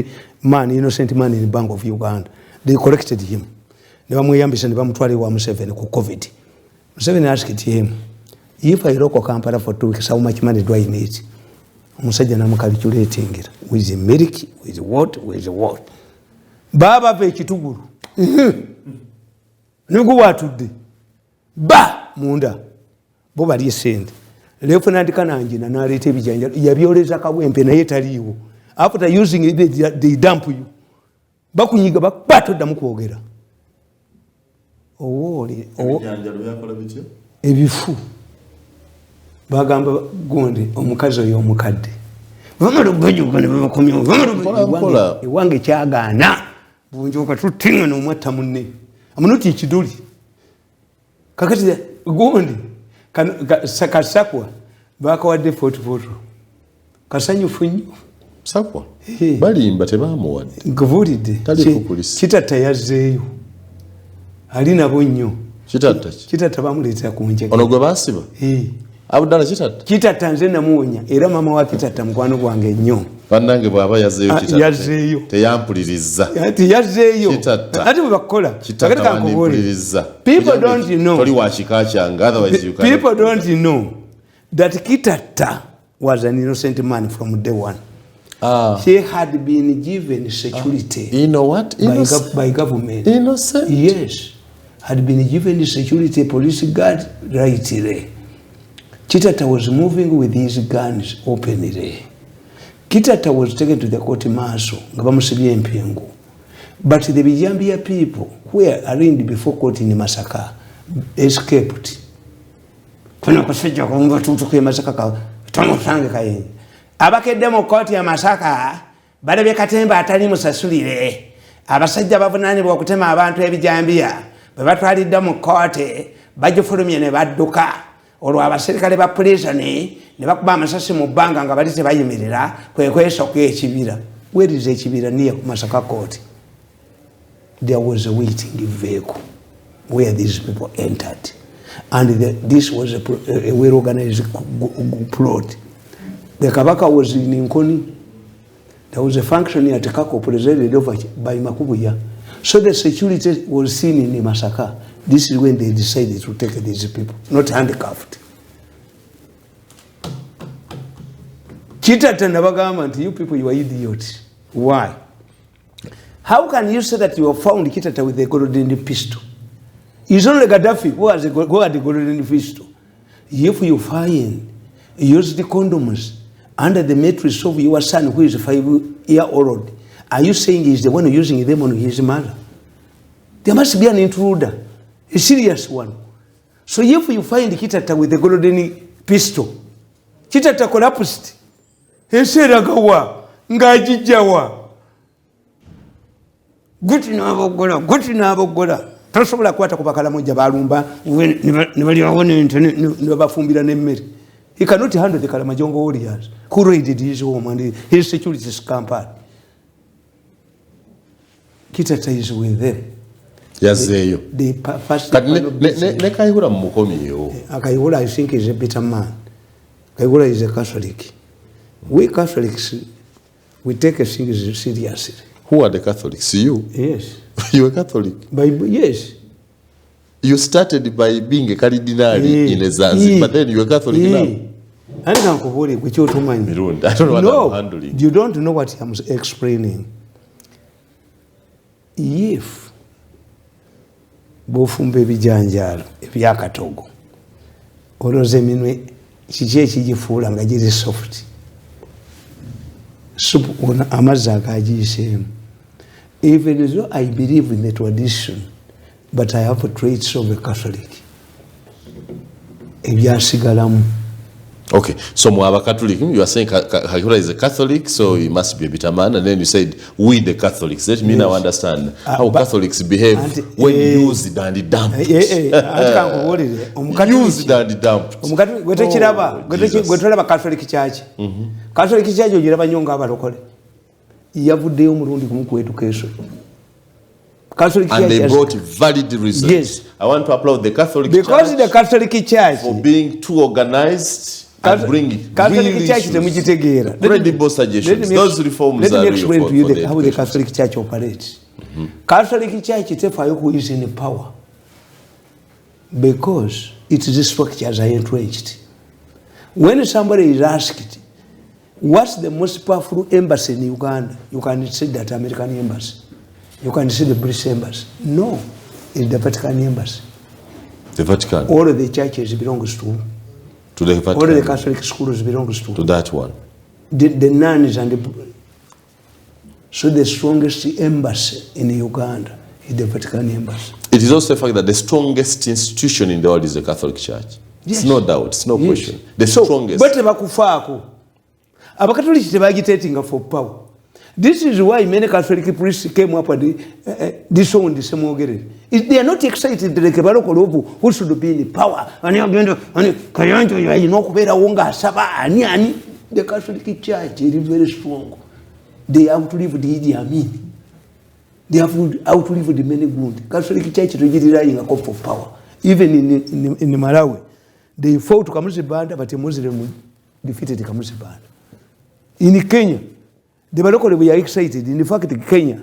man, innocent man in the Bank of Uganda. They corrected him. They were Muyambis and Bamutwari wa Museveni ku COVID. Museveni asked him, if I rock Kampala for 2 weeks, how much money do I need? Musajja namukalichulating it. With the milk, with what? Baba pe kituguru. Nugu watudde. Ba munda. Bo bali sente. Lieutenant Kananjina naleta ebijanja yabyoleza kawempe naye taliiwo. After using it, they dump you. Bakunyiga bakpato ddamu kwogera. Owoli. Ebifu. Bagamba gundi omukazi oyo omukadde. Vamalo bajugane bakomyo. Vamalo ewange kyagaana. Bunjoka tutinga n'omwatta munne. Amunuti ekiduli. Kakati gundi. Sakasakwa bakawadde foto kasanyufu nnyo sakwa balimba tebaamuwadde nkuvulidde kitata yazzeeyo ali nabo nnyo kitata bamuleetera ku njega ono gwe baasiba abudala kitata nze namuwonya era mama wa kitata mukwano gwange nnyo bannange bw'aba yazzeeyo teyampuliriza yazzeeyo ate bwe bakola people don't know toli wa kika kyange otherwise you people don't know that Kitata was an innocent man from day one. He had been given security you know what? By government. Innocent? Yes. Had been given security, police guard right there. Kitata was moving with his guns openly. Kitata was taken to the court martial, but the Bijambia people who were arraigned before court in Masaka escaped. Abakedde mu kooti ya Masaka balabye Katemba atali musasulire. Abasajja bavunaanibwa okutema abantu ebijambiya bwe batwalidde mu kooti bajufulumye ne badduka. Olwo abaserikale ba prison ne bakuba amasasi mu bbanga nga bali tebayimirira kwekwesoka ekibira. Where is ekibira near Masaka court? There was a waiting vehicle where these people entered. And this was a well-organized plot. The Kabaka was in Nkoni. There was a function at Kako presided over by Makubuya. So the security was seen in Masaka. This is when they decided to take these people, not handcuffed. Kitata Nabagama, you people, you are idiots. Why? How can you say that you have found Kitata with a golden pistol? It's only Gaddafi who had the golden pistol. If you find, use the condoms under the mattress of your son who is 5-year-old, are you saying he's the one using them on his mother? There must be an intruder, a serious one. So if you find Kitata with a golden pistol, Kitata collapsed. He said, Ngajijawa. Gutina tasobola kwata kubakala moja balumba ne bali awone ne bafumbira n'emmere. He cannot handle the Kalamajongo warriors who raided his home and his security company. Kitata is with them. Yazzeeyo. The first ne Kayihura mumukomyewo. Kayihura I think is a bitter man. Kayihura is a Catholic. We Catholics, we take things seriously. Who are the Catholics? You? Yes. You are Catholic? Yes. You started by being a cardinal in a Zanzibar, but then you are Catholic now. I don't know what I'm handling. You don't know what I'm explaining. If bofumbe bijanjalo ebyakatogo oloze minwe kiki ekigifuula nga giri soft supu ona amazzi agagiyiseemu. Even though I believe in the tradition, but I have traits of a Catholic. ebyasigalamu. Okay, so Mwaba Catholic, you are saying Kakura is a Catholic, so he must be a bitter man, and then you said we the Catholics. Let me now understand how Catholics behave when used and dumped. Used and dumped. Gwetolaba Catholic Church. Catholic Church ogiraba nnyo ng'abalokole. Yavuddeyo omulundi gumu ku education. And they brought valid reasons. Yes. I want to applaud the Catholic because Church. The Catholic Church for being too organized. Catholic Church temugitegeera. Credible suggestions. Those reforms are real. Let me explain to you how the Catholic Church operates. Catholic Church tefaayo who is in power because its structures are entrenched. When somebody is asked, what's the most powerful embassy in Uganda? You can say that American embassy. You can say the British embassy. No, it's the Vatican embassy. The Vatican. All of the churches belongs to the Vatican. All of the Catholic schools belongs to that one. The nuns and the so the strongest embassy in Uganda is the Vatican embassy. It is also a fact that the strongest institution in the world is the Catholic Church. Yes. It's no doubt. It's no question. The strongest. But bakufaako. Abakatoliki tebagitating for power. This is why many Catholic priests came up with this song, this Mogere. They are not excited like a Baroko who should be in power. The Catholic Church is very strong. They outlive the Idi Amin. They have outlived the many good. Catholic Church is relying a call for power. Even in Malawi, they fought Kamusi Banda, but a Muslim defeated the Kamusi Banda. In Kenya, the Baroko were excited. In fact, in Kenya,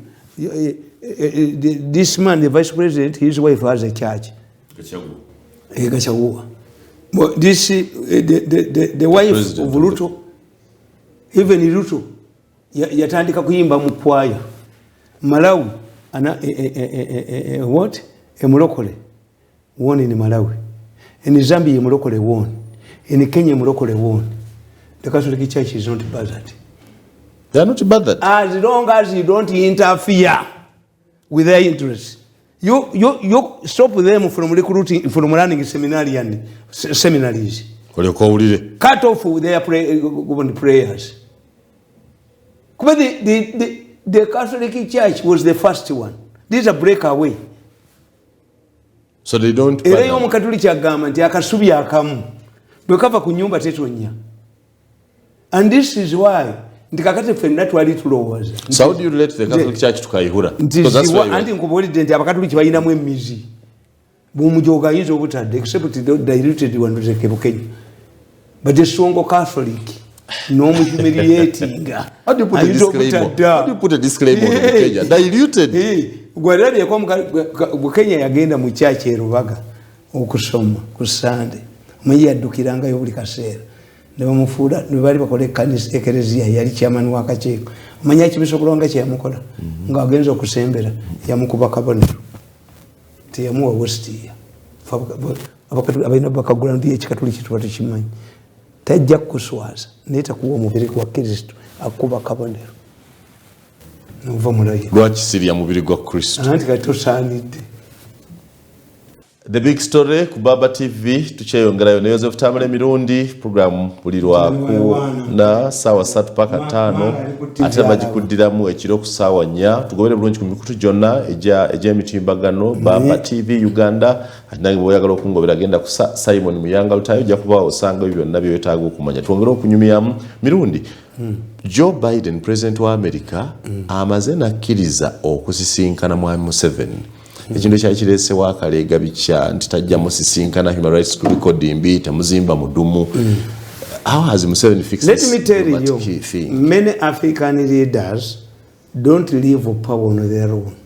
this man, the vice president, his wife has a church. Gachagua. This the wife of Ruto, even Ruto, yatandika kuyimba mu kwaya. Malawi, what? A Morocco won in Malawi. In Zambia, Morocco won. In Kenya, Morocco won. The Catholic Church is not bothered. They are not bothered. As long as you don't interfere with their interests. You stop them from recruiting, from running seminaries. Cut off with their prayers. The Catholic Church was the first one. This is a breakaway. So they don't. And this is why. So how do you relate the Catholic Church to Kaihura? Because that's why except the diluted one was a Kenya. But the strong Catholic, no humiliating. How do you put a disclaimer? How do you put a disclaimer on Kenya? Diluted. Guarani Kenya agenda mu church Rubaga okusoma ku Sunday. Mwe yadukiranga yo buli kaseera. Nebamufuula nebali bakole kanisa ekereziya yali chairman wa kakiiko. Manya kibiso kulonga kye yamukola nga agenza okusembera yamukuba kabonero. Tiyamuwa Westia. Abakatu abaina bakagula ndiye ekikatoliki tuwate kimanyi. Tajja kuswaza neta kuwa omubiri gwa Kristo akuba kabonero. Nuva mulayi. Lwaki siriya mubiri gwa Kristo? Anti katosaanidde. The big story ku Baba TV tukyeyongerayo ne Joseph Tamale Mirundi program bulirwaku na sawa 3 paka 5 ate bagikuddiramu ekiro ku sawa 4 tugobere bulungi ku mikutu gyonna egy'emitimbagano Baba TV Uganda ate nange bw'oyagala okungobera genda ku Simon Muyanga Lutaaya ojja kuba osanga ebyo byonna byetaaga okumanya twongere okunyumyamu Mirundi. Joe Biden president wa America amaze nakkiriza okusisinkana mwami Museveni. Ekintu kyakirese wakalega bicha nti tajja musisinkana human rights record mbi tamuzimba mudumu. How has Museveni fixed this? Let me tell you, many African leaders don't live power on their own.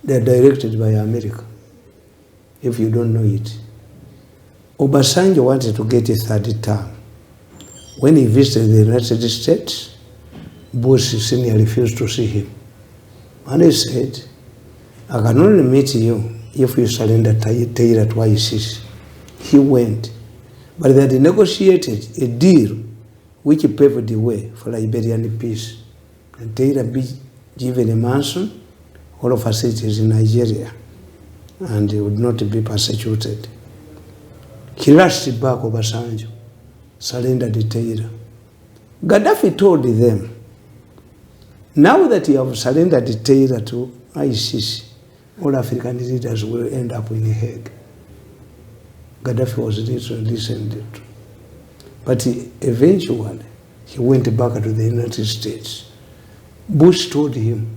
They are directed by America. If you don't know it. Obasanjo wanted to get a third term. When he visited the United States, Bush senior refused to see him. And he said, I can only meet you if you surrender Taylor to ISIS. He went. But they had negotiated a deal which paved the way for Liberian peace. And Taylor be given a mansion, all of facilities in Nigeria, and he would not be persecuted. He rushed back Obasanjo, surrendered Taylor. Gaddafi told them, now that you have surrendered Taylor to ICC, all African leaders will end up in The Hague. Gaddafi was listened to. But eventually, he went back to the United States. Bush told him,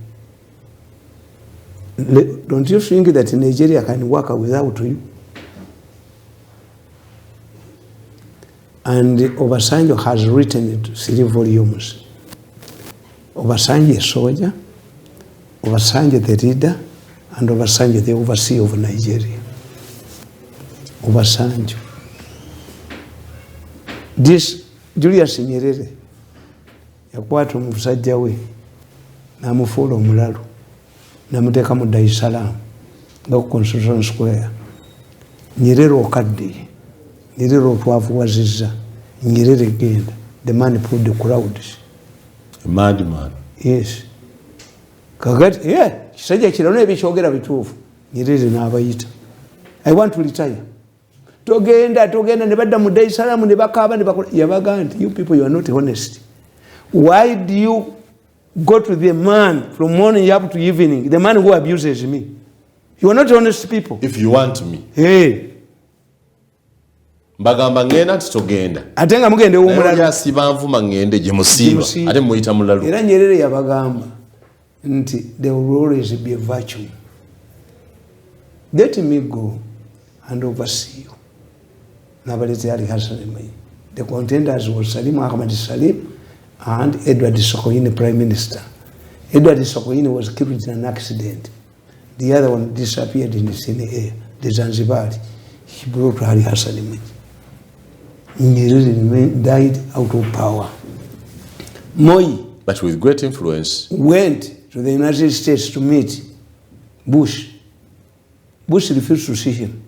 don't you think that Nigeria can work without you? And Obasanjo has written it 3 volumes. Obasanjo, a soldier, Obasanjo, the leader, and Obasanjo, the overseer of Nigeria. Obasanjo. This Julius Nyerere yakwata omusajja we n'amufuula omulalu n'amuteeka mu Dar es Salaam nga ku Constitution Square. Nyerere okadde, Nyerere otwavuwazizza, Nyerere genda. The man pulled the crowds. A madman. Yes. Kakati, kisajja kirano ebikyogera bituufu. Nyerere n'abayita. I want to retire. Togenda ne badda mu Dar es Salaam ne bakaaba ne bakola. Yabaga nti, you people, you are not honest. Why do you go to the man from morning up to evening, the man who abuses me? You are not honest people. If you want me. Hey. Mbagamba ngenda titogenda. Ate nga mugende w'omulalu. Naye asibanvuma ngende gye musiiba. Ate muyita mulalu. Era Nyerere yabagamba nti there will always be a virtue. Let me go and oversee you. Nabalete Ali Hassan Mai. The contenders were Salim Ahmed Salim and Edward Sokoine, Prime Minister. Edward Sokoine was killed in an accident. The other one disappeared in the air. The Zanzibari. He brought Ali Hassan Mai. Nyerere died out of power. Moi, but with great influence, went to the United States to meet Bush. Bush refused to see him.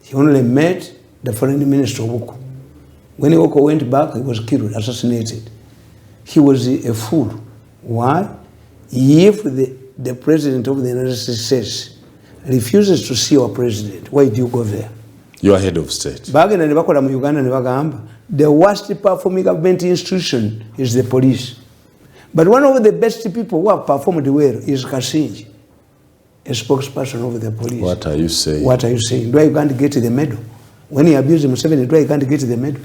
He only met the foreign minister Oko. When Oko went back, he was killed, assassinated. He was a fool. Why? If the president of the United States refuses to see our president, why do you go there? You are head of state. Bagenda ne bakola mu Uganda ne bagamba, the worst performing government institution is the police. But one of the best people who have performed well is Kasinji, a spokesperson of the police. What are you saying? What are you saying? Do I going to get the medal? When he abused Museveni, do I going to get the medal?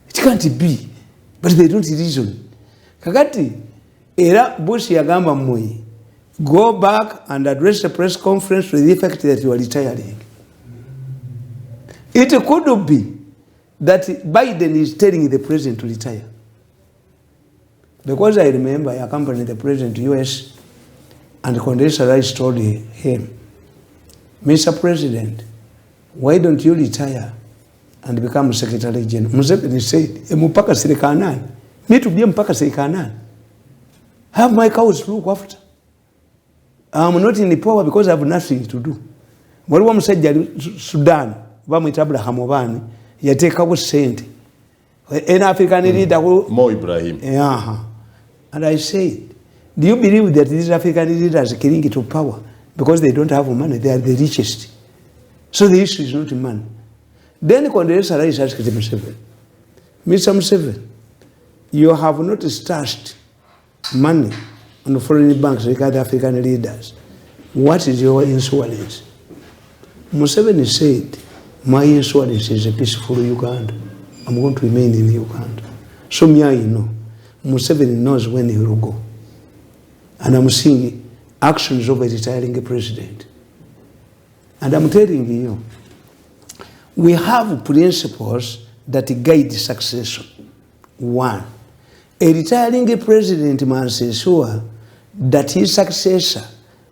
It can't be. But they don't reason. Kakati, era Bush yagamba Moi, go back and address a press conference to the effect that you are retiring. It could be that Biden is telling the president to retire. Because I remember I accompanied the president to US and Condoleezza Rice told him, Mr. President, why don't you retire and become Secretary General? Museveni said, Mupaka Sirikanan. Me to be Mpaka Sirikanan. Have my cows to look after. I'm not in the power because I have nothing to do. What one said Sudan, Bamit Abraham Obani, Yateka sent an African leader who Mo Ibrahim. And I said, do you believe that these African leaders are killing it to power because they don't have money? They are the richest. So the issue is not money. Then Condoleezza Rice asked Museveni, Mr. Museveni, you have not stashed money on the foreign banks like other African leaders. What is your insurance? Museveni said, my insurance is a peaceful Uganda. I'm going to remain in Uganda. So me, I know. Museveni knows when he will go. And I'm seeing actions of a retiring president. And I'm telling you, we have principles that guide succession. One, a retiring president must ensure that his successor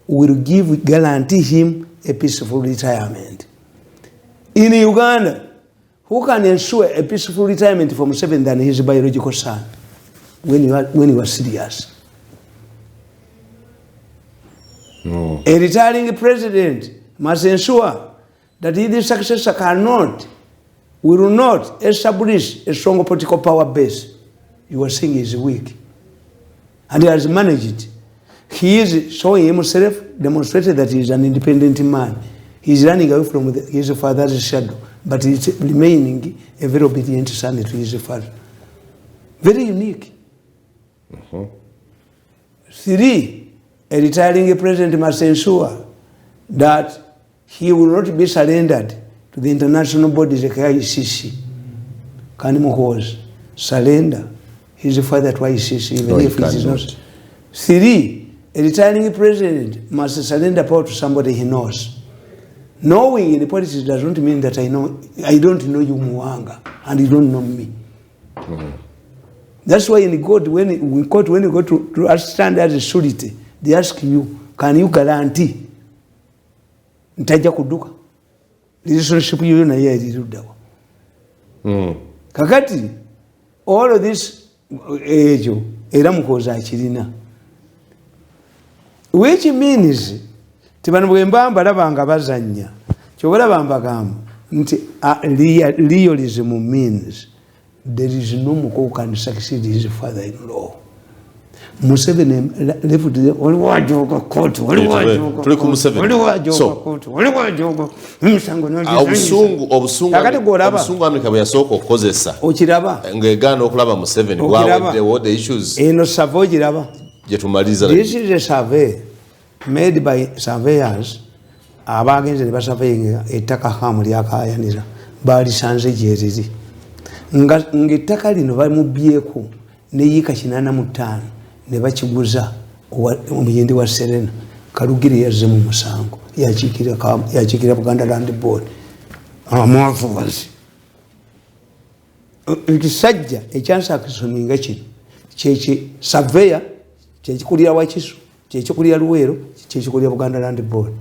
will guarantee him a peaceful retirement. In Uganda, who can ensure a peaceful retirement for Museveni than his biological son when you are serious? No. A retiring president must ensure that his successor will not establish a strong political power base. You are saying he is weak. And he has managed it. He is showing himself, demonstrated that he is an independent man. He's running away from his father's shadow, but he's remaining a very obedient son to his father. Very unique. 3, a retiring president must ensure that he will not be surrendered to the international bodies like ICC. Can Muhoozi surrender his father to ICC even if it is not? 3, a retiring president must surrender power to somebody he knows. Knowing in politics doesn't mean that I don't know you, Muyanga, and you don't know me. That's why in court, when you go to stand as a surety, they ask you, can you guarantee ntaja kuduka? Relationship you na yeye ilirudawa. Kakati all of this ejo era mukoza akirina. Which means tibano bwembamba labanga bazanya. Kyobala bambagamba nti realism means there is no Muko who can succeed his father-in-law. Museveni left the only wajoga court, only wajoga court, only wajoga obusungu America bweyasooka okukozesa okiraba ng'egaana okulaba Museveni waaweddewo the issues eno survey ogiraba gyetumaliza. This is a survey made by surveyors abagenze ne basurveyinga ettaka hamu lyakayanira balisanze gyeriri ng'ettaka lino bamubyeko ne yiika 85 ne bakiguza omuyindi wa Serena Kalugiri yazze mu musango yakiikira Buganda Land Board amwavuwazi ekisajja ekyansakisoninga kino kyeki surveyor kyekikulira Wakiso kyekikulira Luweero kyekikulira Buganda Land Board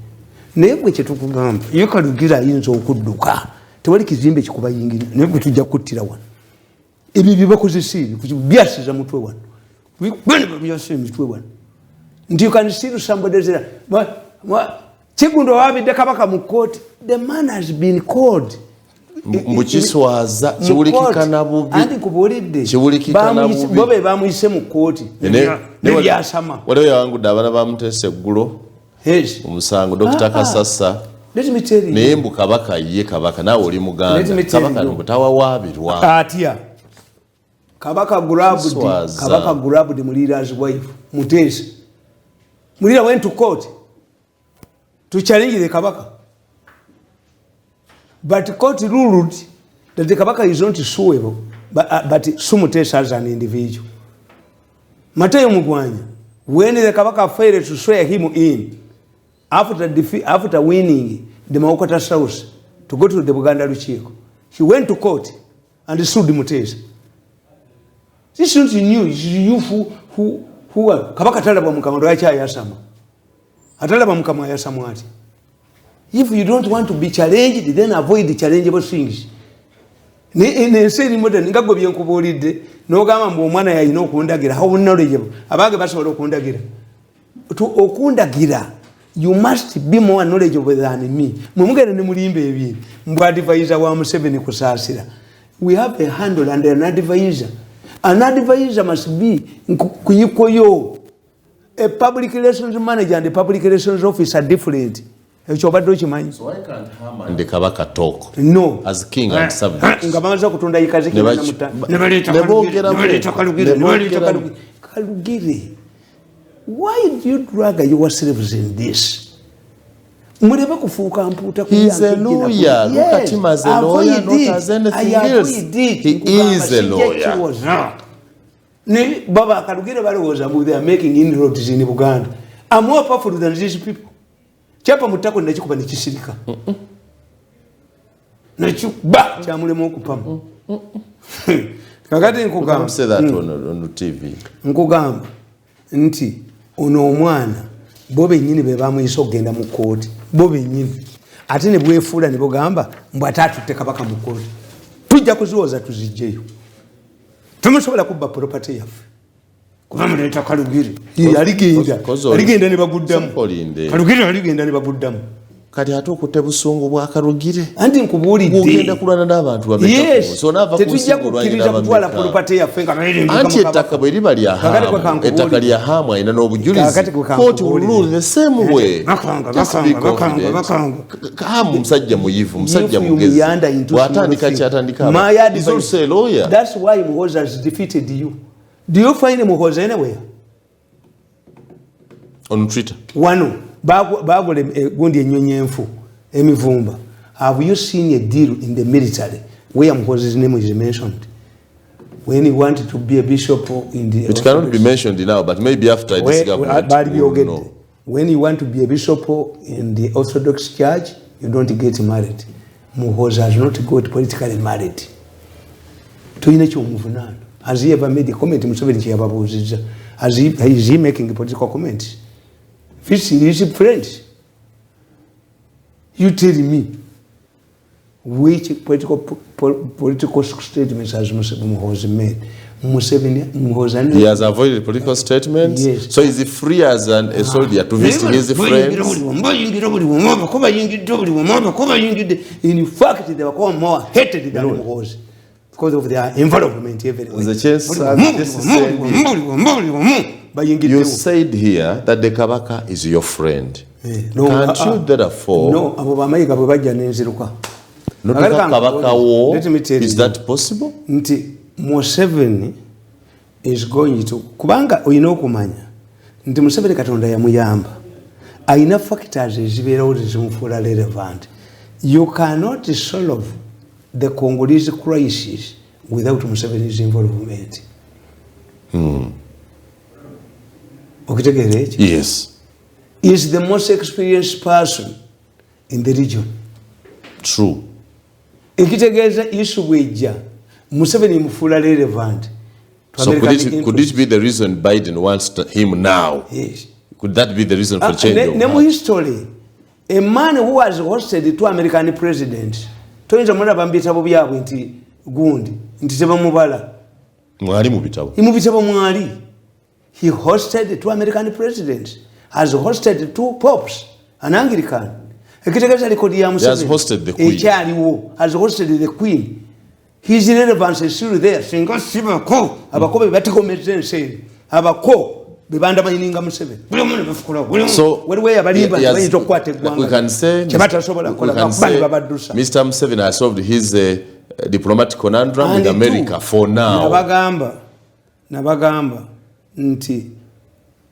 naye gwe kyetukugamba ye Kalugiri ayinza okudduka tewali kizimbe kikubayingira naye gwe tujja kuttira wano ebyo byebakozesiibi kubyasiza mutwe wano and you can see somebody say, Chigundo wabidde kabaka mu court. The man has been called. Mukiswaza kiwulikikana bubi. Andi kubulidde. Kiwulikikana bubi. Bobe bamuyise mu court. Ne byasama. Waliwo yawangudde abaana bamutese eggulo. Yes. Omusango Dr. Kasassa. Let me tell you. Naye mbu kabaka ye kabaka naawe oli Muganda. Kabaka mutawa waabirwa. Atya. Kabaka grabbed the Mulira's wife, Mutesi. Mulira went to court to challenge the Kabaka. But the court ruled that the Kabaka is not suable, but sue Mutesi as an individual. Matayo Mugwanya, when the Kabaka failed to swear him in, after winning the Maokota South to go to the Buganda Luchiko, he went to court and sued Mutesi. This is new. You who are Kabaka Talaba Mukamaracha Yasama. Atalaba Mukamayasama. If you don't want to be challenged, then avoid the challengeable things. In a certain modern Gagobian Kubolide, no Gama Mumana, you know, Kundagira, how knowledgeable. Abagabaso Kundagira. To Okundagira, you must be more knowledgeable than me. Mumuga and Murim baby. Mbadiva Wam 7 Kusasira. We have a handle and an advisor. An advisor must be Kuyukoyo. A public relations manager and a public relations officer are different. So why can't Haman the Kabaka talk? No. As king and servant. Kalugiri. Why do you drag yourselves in this? He's a lawyer. Look at him as a lawyer, not as anything else. He is a lawyer. Baba Kalugiri, they are making inroads in Uganda. I'm more powerful than these people. Chapa mutako nachikuba nikisirika. Nachuba chamule mokupama. Kakati nkugamba. Say that on TV. Nkugamba nti ono omwana bobe nyini bebamu isogenda mu court. Bobe nyini. Ate ne bwefuula ne bogamba mbwatatu tekabaka mu court. Tujja kuziwoza tuzijjeyo. Tumusobola kubba property yaffe. Kubamu leta Kalugiri. Aligenda ne baguddamu. Kalugiri aligenda ne baguddamu. kati ate okutte busungu bwa Karugire anti nkubulidde ugenda kulwana n'abantu bameka so nava tetujja kukkiriza kutwala property yaffe nga anti ettaka bwe liba lya hamu ettaka lya hamu ayina n'obujulizi court will rule the same way hamu musajja muyivu musajja mugezi bw'atandika kyatandika that's why Muhoozi has defeated you. Do you find Muhoozi anywhere on Twitter? Wano bagole gundi enyonyi enfu emivumba. Have you seen a deal in the military where Muhoozi's name is mentioned when he wanted to be a bishop in the it cannot be mentioned now, but maybe after this government know. When you want to be a bishop in the Orthodox Church, you don't get married. Muhoozi has not got politically married. Has he ever made a comment? Is he making a political comment? Which is a friend. You tell me which political statements has Muhoozi made? He has avoided political statements. Yes. So is he free as a soldier to visit his friends? In fact, they were more hated than Muhoozi because of their involvement everywhere. You said here that the Kabaka is your friend. No, can't you therefore? No, is that possible? Museveni is going to kubanga oyina okumanya nti Museveni Katonda yamuyamba ayina factors ezibeerawo zimufuula relevant. You cannot solve the Congolese crisis without Museveni's involvement. Okitegeera ekyo? Yes. He is the most experienced person in the region. True. Ekitegeeza issue bwejja Museveni mufuula relevant. So could it be the reason Biden wants him now? Yes. Could that be the reason for change of heart? History, a man who has hosted two American presidents, toyinza mulaba mbitabo byabwe nti gundi nti tebamubala. Mwali mu bitabo. Imubitabo mwali. He hosted two American presidents, has hosted two popes, an Anglican. Ekitegeeza likodi ya Museveni. He has hosted the Queen. Has hosted the Queen. His relevance is still there. Singa sibako abako bebatigomeze ensi abako bebanda bayininga Museveni. So we can say Mr. Museveni has solved his diplomatic conundrum in America for now. Nabagamba nti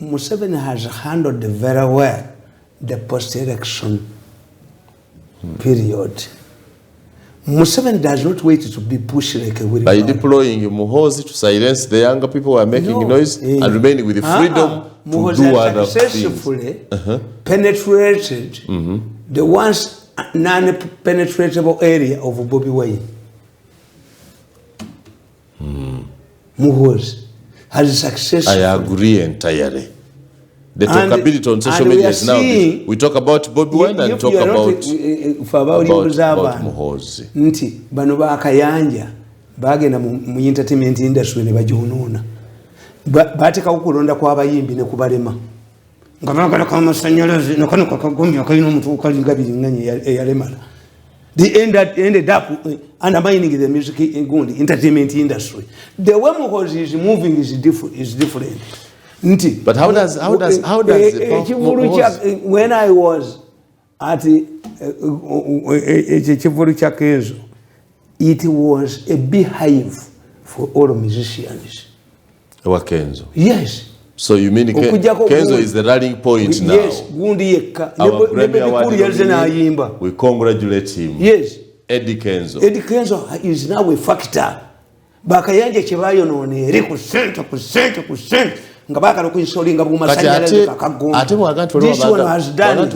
Museveni has handled very well the post-election period. Museveni does not wait to be pushed like a wheelbarrow. By deploying Muhoozi to silence the younger people who are making noise and remaining with the freedom to do other successfully penetrated the once non-penetratable area of Bobby Wine. Muhoozi has successfully. I agree entirely. The talkability on social media is now. We talk about Bobby Wine and talk about Muhoozi. Nti bano bakayanja bagenda mu entertainment industry ne bajunuuna. Bateka okulonda kwa abayimbi ne kubalema. Nga bagala kama sanyalaze nakano kakagomya kayino omuntu kalinga biringanye yalemala. They ended up undermining the music entertainment industry. The way Muhoozi is moving is different. But how does when I was at Chivuru Chakezo, it was a beehive for all musicians. Kenzo? Yes. So you mean Kenzo is the rallying point now? Yes. Our Grammy Award, we congratulate him. Yes. Eddie Kenzo. Eddie Kenzo is now a factor. Bakayanja chebayo none eri ku center. Ngabaka kuinsolinga bumasanyalaze kakagomba. Ate wagantu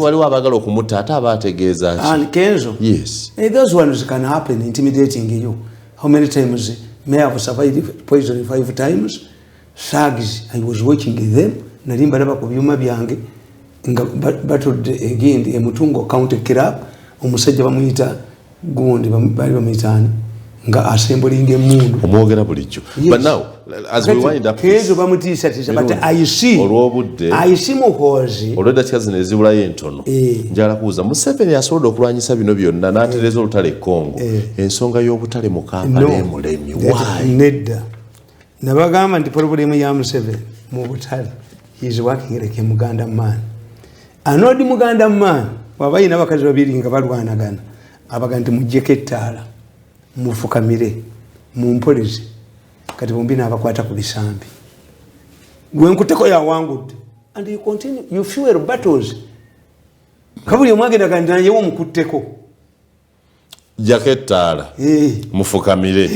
waliwo abagala okumutta ate abategeeza ki. And Kenzo. Yes. Those ones can happen, intimidating you. How many times may I have survived poison 5 times? Sags, I was watching them. Nalimba laba ku byuma byange nga battled again the Mutungo County Club. Omusajja bamuyita gundi bali bamuyitani nga assembling emundu. Omwogera bulijjo. But now as we wind up kezo bamutiisa but I see Muhoozi olwedda kikazi nezibulayo entono njala kuuza Museveni asobodde okulwanyisa bino byonna n'atereeza olutale e Congo ensonga y'obutale mu Kampala emulemi nedda nabagamba nti problemu ya Museveni mu butale he is working like a Muganda man anodi Muganda man wabayina abakazi babiri nga balwanagana abaga nti mujjeko ettaala mufukamire mumpoleze kati bombi n'abakwata ku bisambi gwe nkuteko yawangudde and you continue you fuel battles kabuli omwagenda kandi nanyewo omukutteko jjako ettaala mufukamire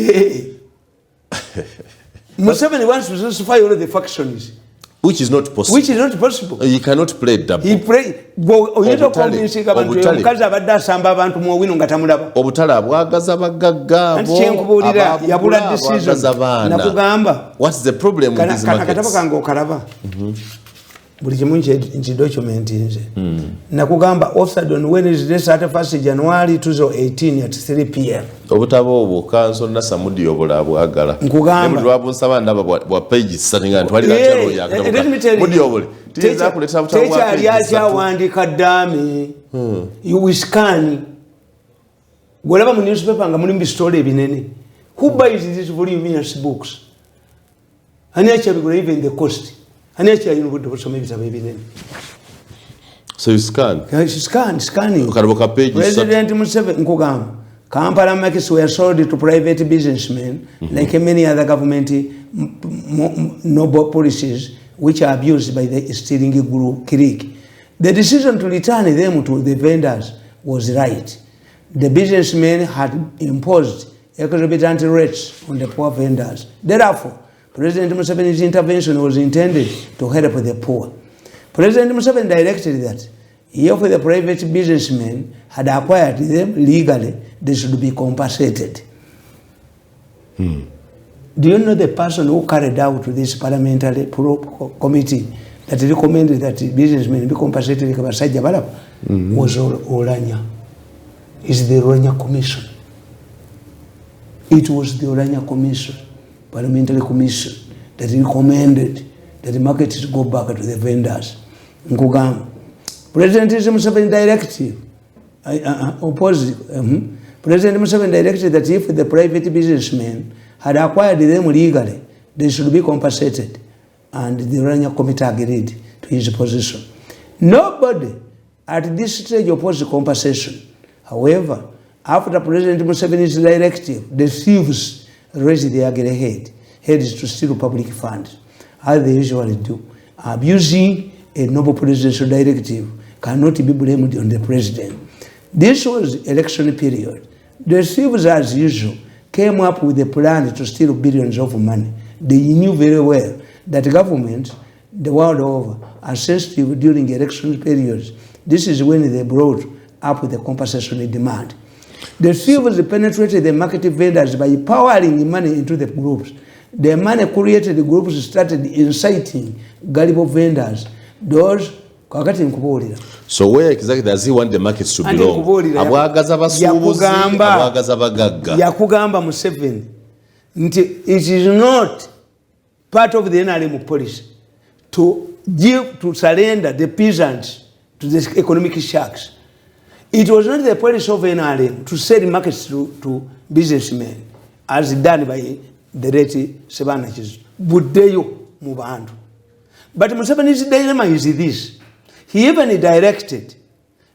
Museveni wants to satisfy all of the factions which is not possible. You cannot play double. He play oyinza okwombinsika abantu omukazi abadde asamba abantu mu owino nga tamulaba obutale abwagaza abagagga abo kyenkubuulira yabula decision nakugamba what's the problem with these markets katabo kange okalaba buli kimu nki document nze nakugamba offered on Wednesday 31 January 2018 at 3 p.m. obutabo obwo kanso nasamudi obula abwagala nkugamba lwabunsaba ndaba bwa page satinga ntwalira kyalo yakatabo mudi obule tiza kuleta butabo bwa page yakyawandika ddami you scan golaba mu newspaper nga mulimu story ebinene who buys these voluminous books ani akyabigula even the cost ani akyayinubudde busoma ebitabo ebinene so you scan scanning ukaraboka page President Museveni nkugamba Kampala markets were sold to private businessmen like many other government noble policies which are abused by the stealing group clique. The decision to return them to the vendors was right. The businessmen had imposed exorbitant rates on the poor vendors. Therefore, President Museveni's intervention was intended to help the poor. President Museveni directed that if the private businessmen had acquired them legally, they should be compensated. Do you know the person who carried out this parliamentary committee that recommended that businessmen be compensated was Olanya. It's the Olanya Commission. It was the Olanya Commission, parliamentary commission, that recommended that the markets go back to the vendors. Nkugamba President Museveni directive President Museveni directed that if the private businessmen had acquired them legally, they should be compensated, and the Olanya Committee agreed to his position. Nobody at this stage opposed compensation. However, after President Museveni's directive, the thieves raised their heads to steal public funds, as they usually do. Abusing a noble presidential directive cannot be blamed on the president. This was election period. The thieves, as usual, came up with a plan to steal billions of money. They knew very well that governments the world over are sensitive during election periods. This is when they brought up the compensation demand. The thieves penetrated the market vendors by powering money into the groups. The money created the groups started inciting gullible vendors. Those so where exactly does he want the markets to belong? Abwagaza basuubuzi, abwagaza bagagga. Yakugamba Museveni nti it is not part of the NRM policy to surrender the peasants to the economic sharks. It was not the policy of NRM to sell markets to businessmen as done by the late Sebana Chizu. Buddeyo mu bantu. But Museveni's dilemma is this. He even directed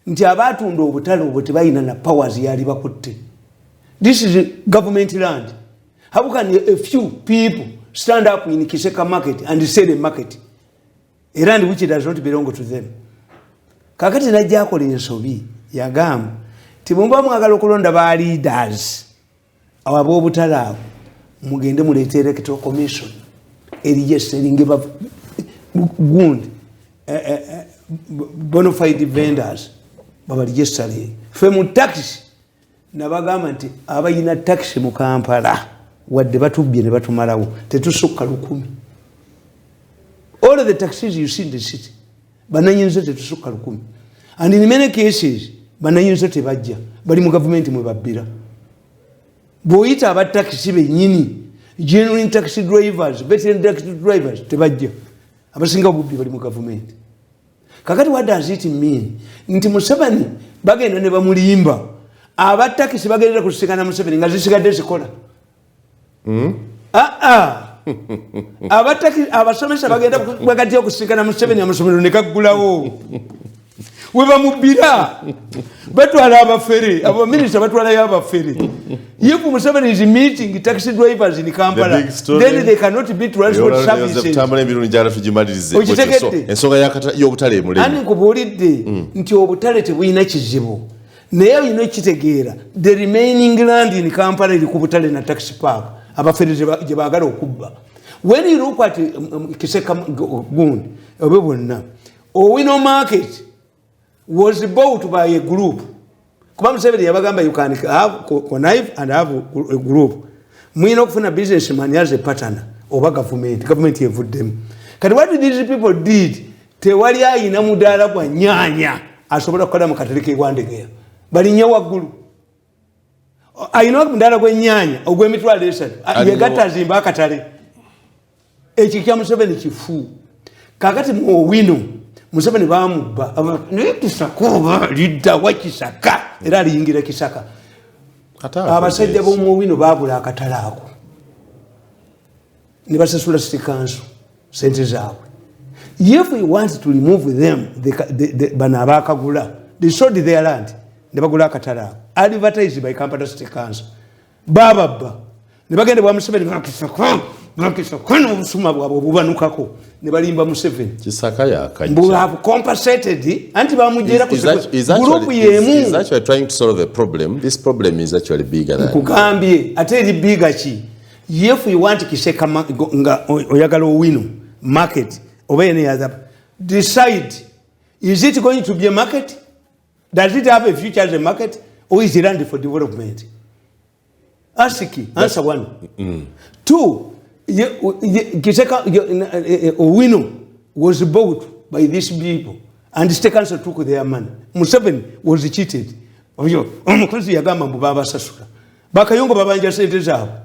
nti abatunda obutale obwo tebalina na powers yali bakutte. This is government land. How can a few people stand up in Kiseka market and sell a market, a land which does not belong to them? Kakati najja akola ensobi yagamba tibumba mwagala okulonda ba leaders abo obutale abo mugende muleete electoral commission erijeseringe ba gundi bona fide vendors baba registered fe mu tax nabagamba nti abayina tax mu Kampala wadde batubye ne batumalawo tetusukka 10. All of the taxes you see in the city bananyinze tetusukka 10, and in many cases bananyinze tebajja bali mu government mwe babbira boyita aba tax benyini genuine taxi drivers, veteran taxi drivers, tebajja. Abasinga bubbi bali mu government. Kakati what does it mean? Nti Museveni bagenda ne bamulimba. Abatakisi bagenda kusikana Museveni nga zisigadde zikola. Abataki abasomesa bagenda bagati okusikana Museveni amasomero ne kaggulawo. We bamubira batwala abafere abo minister batwala y'abafere. If Museveni is meeting taxi drivers in Kampala, then they cannot be transport services. Tamale Mirundi Snr tugimalirize. Ensonga y'obutale muleme. Ani nkubulidde nti obutale tebulina kizibu. Naye olina ekitegeera the remaining land in Kampala eri ku butale na taxi park abafere gye baagala okubba. When you look at Kiseka Gundi obe bonna Owino market was bought by a group. Kuba Museveni yabagamba you can have connive and have a group. Mwina okufuna businessman as a partner oba government evuddemu. Kati what these people did tewali ayina mudaala gwa nyaanya asobola kukola mu katale k'Egwandegeya. Balinnya waggulu. Ayina mudaala gwa nyaanya ogw'emitwalo 3 yegatta azimba akatale. Ekyo kya Museveni kifu. Kakati mu Owino Museveni bamubba naye Kisaka lidda wa Kisaka era aliyingira Kisaka. Abasajja b'omu Owino baabula akatale ako ne basasula city council sente zaabwe. If we want to remove them bano abaakagula they sold their land ne bagula akatale ako advertised by Kampala City Council bababba ne bagenda bwa Museveni Kisaka n'obusuma bwabwe obubanukako ne balimba Museveni. Kisaka yakajja. But have compensated anti bamujera ku group yemu. He's actually trying to solve a problem. This problem is actually bigger than. Kugambye ate eri bigger ki. If you want Kiseka nga oyagala Owino market oba ene yaza decide is it going to be a market? Does it have a future as a market or is it land for development? Answer one. Two, Kiseka Owino was bought by these people and the state council took their money. Museveni was cheated. Omukozi yagamba mbu babasasula. Bakayongo babanja sente zaabwe.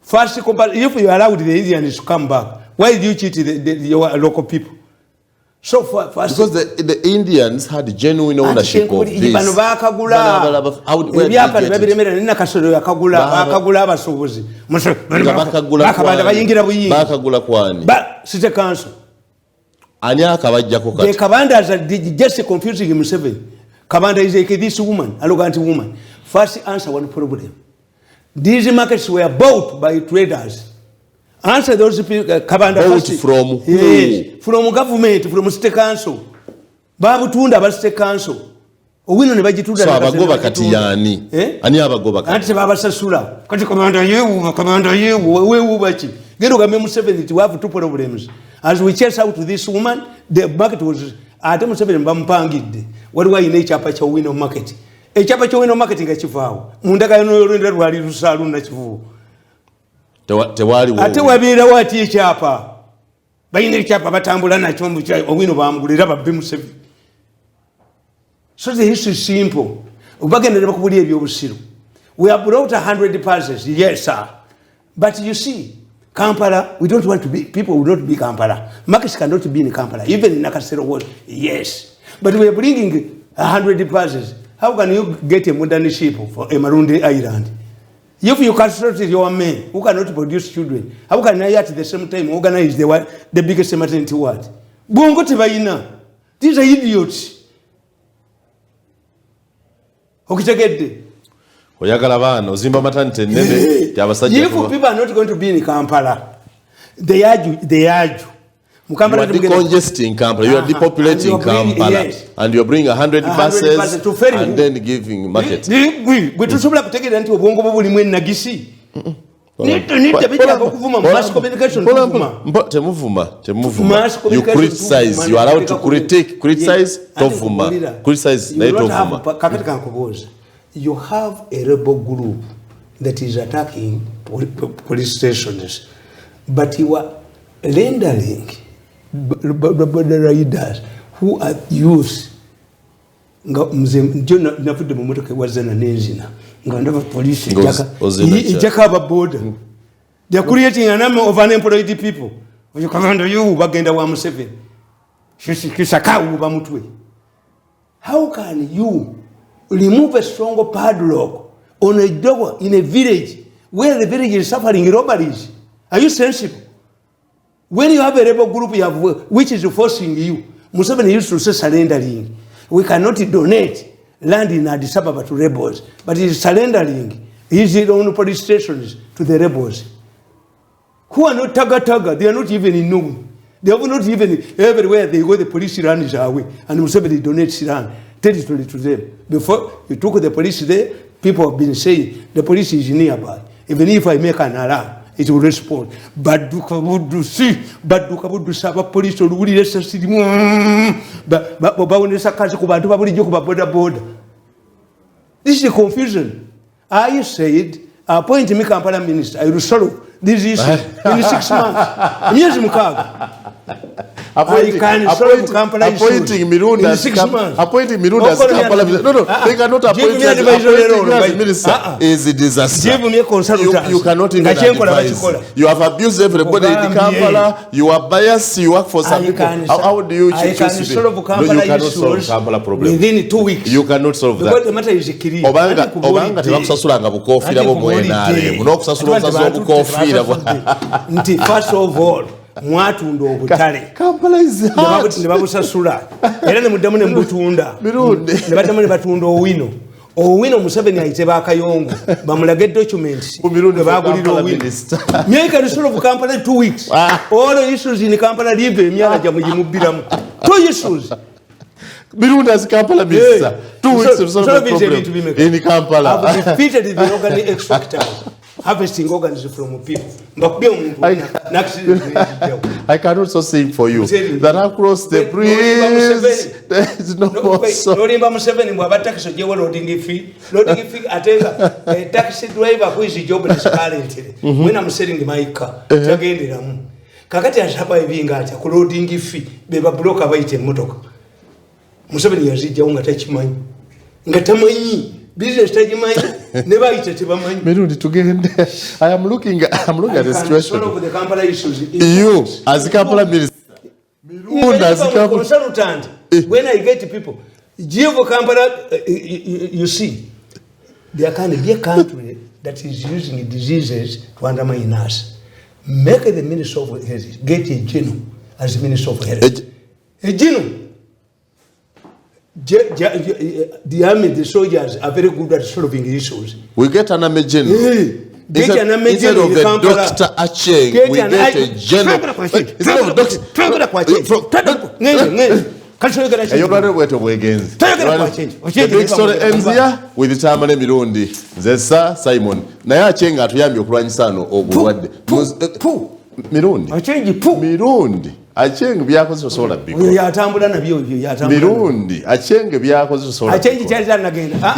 First, if you allowed the Indians to come back, why did you cheat your local people? So first, because the Indians had genuine ownership of this. City Council. The commanders are just confusing himself. Commander is this woman, arrogant woman. First answer one problem. These markets were bought by traders. Answer those people. Bought from who? Yes, from government, from state council. Babu tunda ba state council. Owino ne bagitunda. So abagoba kati yani. Ani abagoba kati. Anti baba sasula. Kati commander yewu wewu bachi. Gero gambe Museveni we have two problems. As we chase out this woman, the market was ate Museveni bampangidde. Waliwo ine ekyapa kya Owino market. Ekyapa kya Owino market nga kivaawo. Mundaka yono olwenda lwali lusalu na kivuvu. Tewali wo. Ate wabeera wati ekyapa. Bayina ekyapa batambula nakyo mu kyayi Owino bamugulira babbe Museveni. So the history is simple. Ubagenda bakubuli ebyobusiru. We have brought 100 passes. Yes, sir. But you see, Kampala, we don't want to be, people will not be Kampala. Markets cannot be in Kampala. Even in Nakasero world, yes. But we are bringing 100 passes. How can you get a modern ship for a Mirundi Island? If you castrate your men who cannot produce children, how can I at the same time organize the biggest maternity ward? Bongo tebayina. These are idiots. Okitegedde. Oyagala bana ozimba maternity nene kyabasajja. If people are not going to be in Kampala, they argue. You are decongesting Kampala, you are depopulating Kampala, yes. And you are bringing 100 buses and then giving market. We tusobola kutegeera nti obwongo bwo bulimu ennagisi. Mass communication. You criticize, you are allowed to criticize, tovuma. Criticize, naye tovuma. Kakati kankubuuza. You have a rebel group that is attacking police stations, but you are rendering riders who are youth. Nafudde mu motoka wazana nenzina nga ndaba police ijaka aba border They are creating a number of unemployed people. You come under you, bagenda wa Museveni. Kisakawu bamutwe. How can you remove a strong padlock on a door in a village where the village is suffering robberies? Are you sensible? When you have a rebel group you have, which is forcing you, Museveni used to say surrendering. We cannot donate land in Addis Ababa to rebels, but he is surrendering his own police stations to the rebels. Who are not taga, they are not even in Nugu. They are not even everywhere they go, the police runs away, and Museveni donates land territory to them. Before you took the police there, people have been saying the police is nearby. Even if I make an alarm, it will respond. But do saba police or would let us see this is a confusion. I said, appoint me Kampala minister, I will solve this issue in 6 months. Yes, Mukaga. Appointing Mirundi as 6 months. Appointing Mirundi as Kampala minister. No, they cannot appoint as minister. Is a disaster. You cannot even advise. You have abused everybody in Kampala. You are biased. You work for some people. How do you choose? I can solve Kampala issues within 2 weeks. You cannot solve that. Because the matter is clear. Obanga tebakusasulanga bukofira bo mwenare. Munokusasula omusaso bukofira bo. First of all, mwatunda obutale Kampala is hard ne babusasula era ne muddamu ne mbutunda Mirundi ne batamu ne batunda owino Museveni ayite bakayongo bamulage documents Mirundi bagulira owino myeka risolo of Kampala 2 weeks all issues in Kampala live emyala ja mujimubiramu 2 issues Mirundi as Kampala minister 2 weeks to solve the problem in Kampala. I've defeated the organic extractors harvesting organs from people. I can also sing for you that across the breeze there is no more song. Museveni mwabataka je loading fee atega a taxi driver who is jobless currently when I'm selling my car tagenderamu kakati ashaba ebinga ati ku loading fee beba broker bayite motoka Museveni yazijja unga tachimanyi ngatamanyi business tachimanyi never eat it bamanyi Mirundi tugende. I am looking at the situation of the Kampala issues. You as Kampala minister Mirundi as Kampala consultant when I get people Jivo Kampala you see there can be a country that is using diseases to undermine us. Make the Minister of Health get a genome as the Minister of Health. A genome. The army, the soldiers are very good at solving issues. We get an army general. Instead of the Dr. Acheng, we get a general. Instead of Dr. with the Tamale Mirundi, the Sir Simon. Naye Acheng atuyambye okulwanyisa obulwadde. Mirundi. Acheng byakoze sola biko. Oyo yatambula nabyo oyo yatambula. Mirundi Acheng byakoze sola. Acheng kyali nagenda.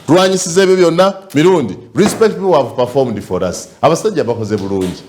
Rwanyisize byonna Mirundi. Respect people who have performed for us. Abasajja bakoze bulungi.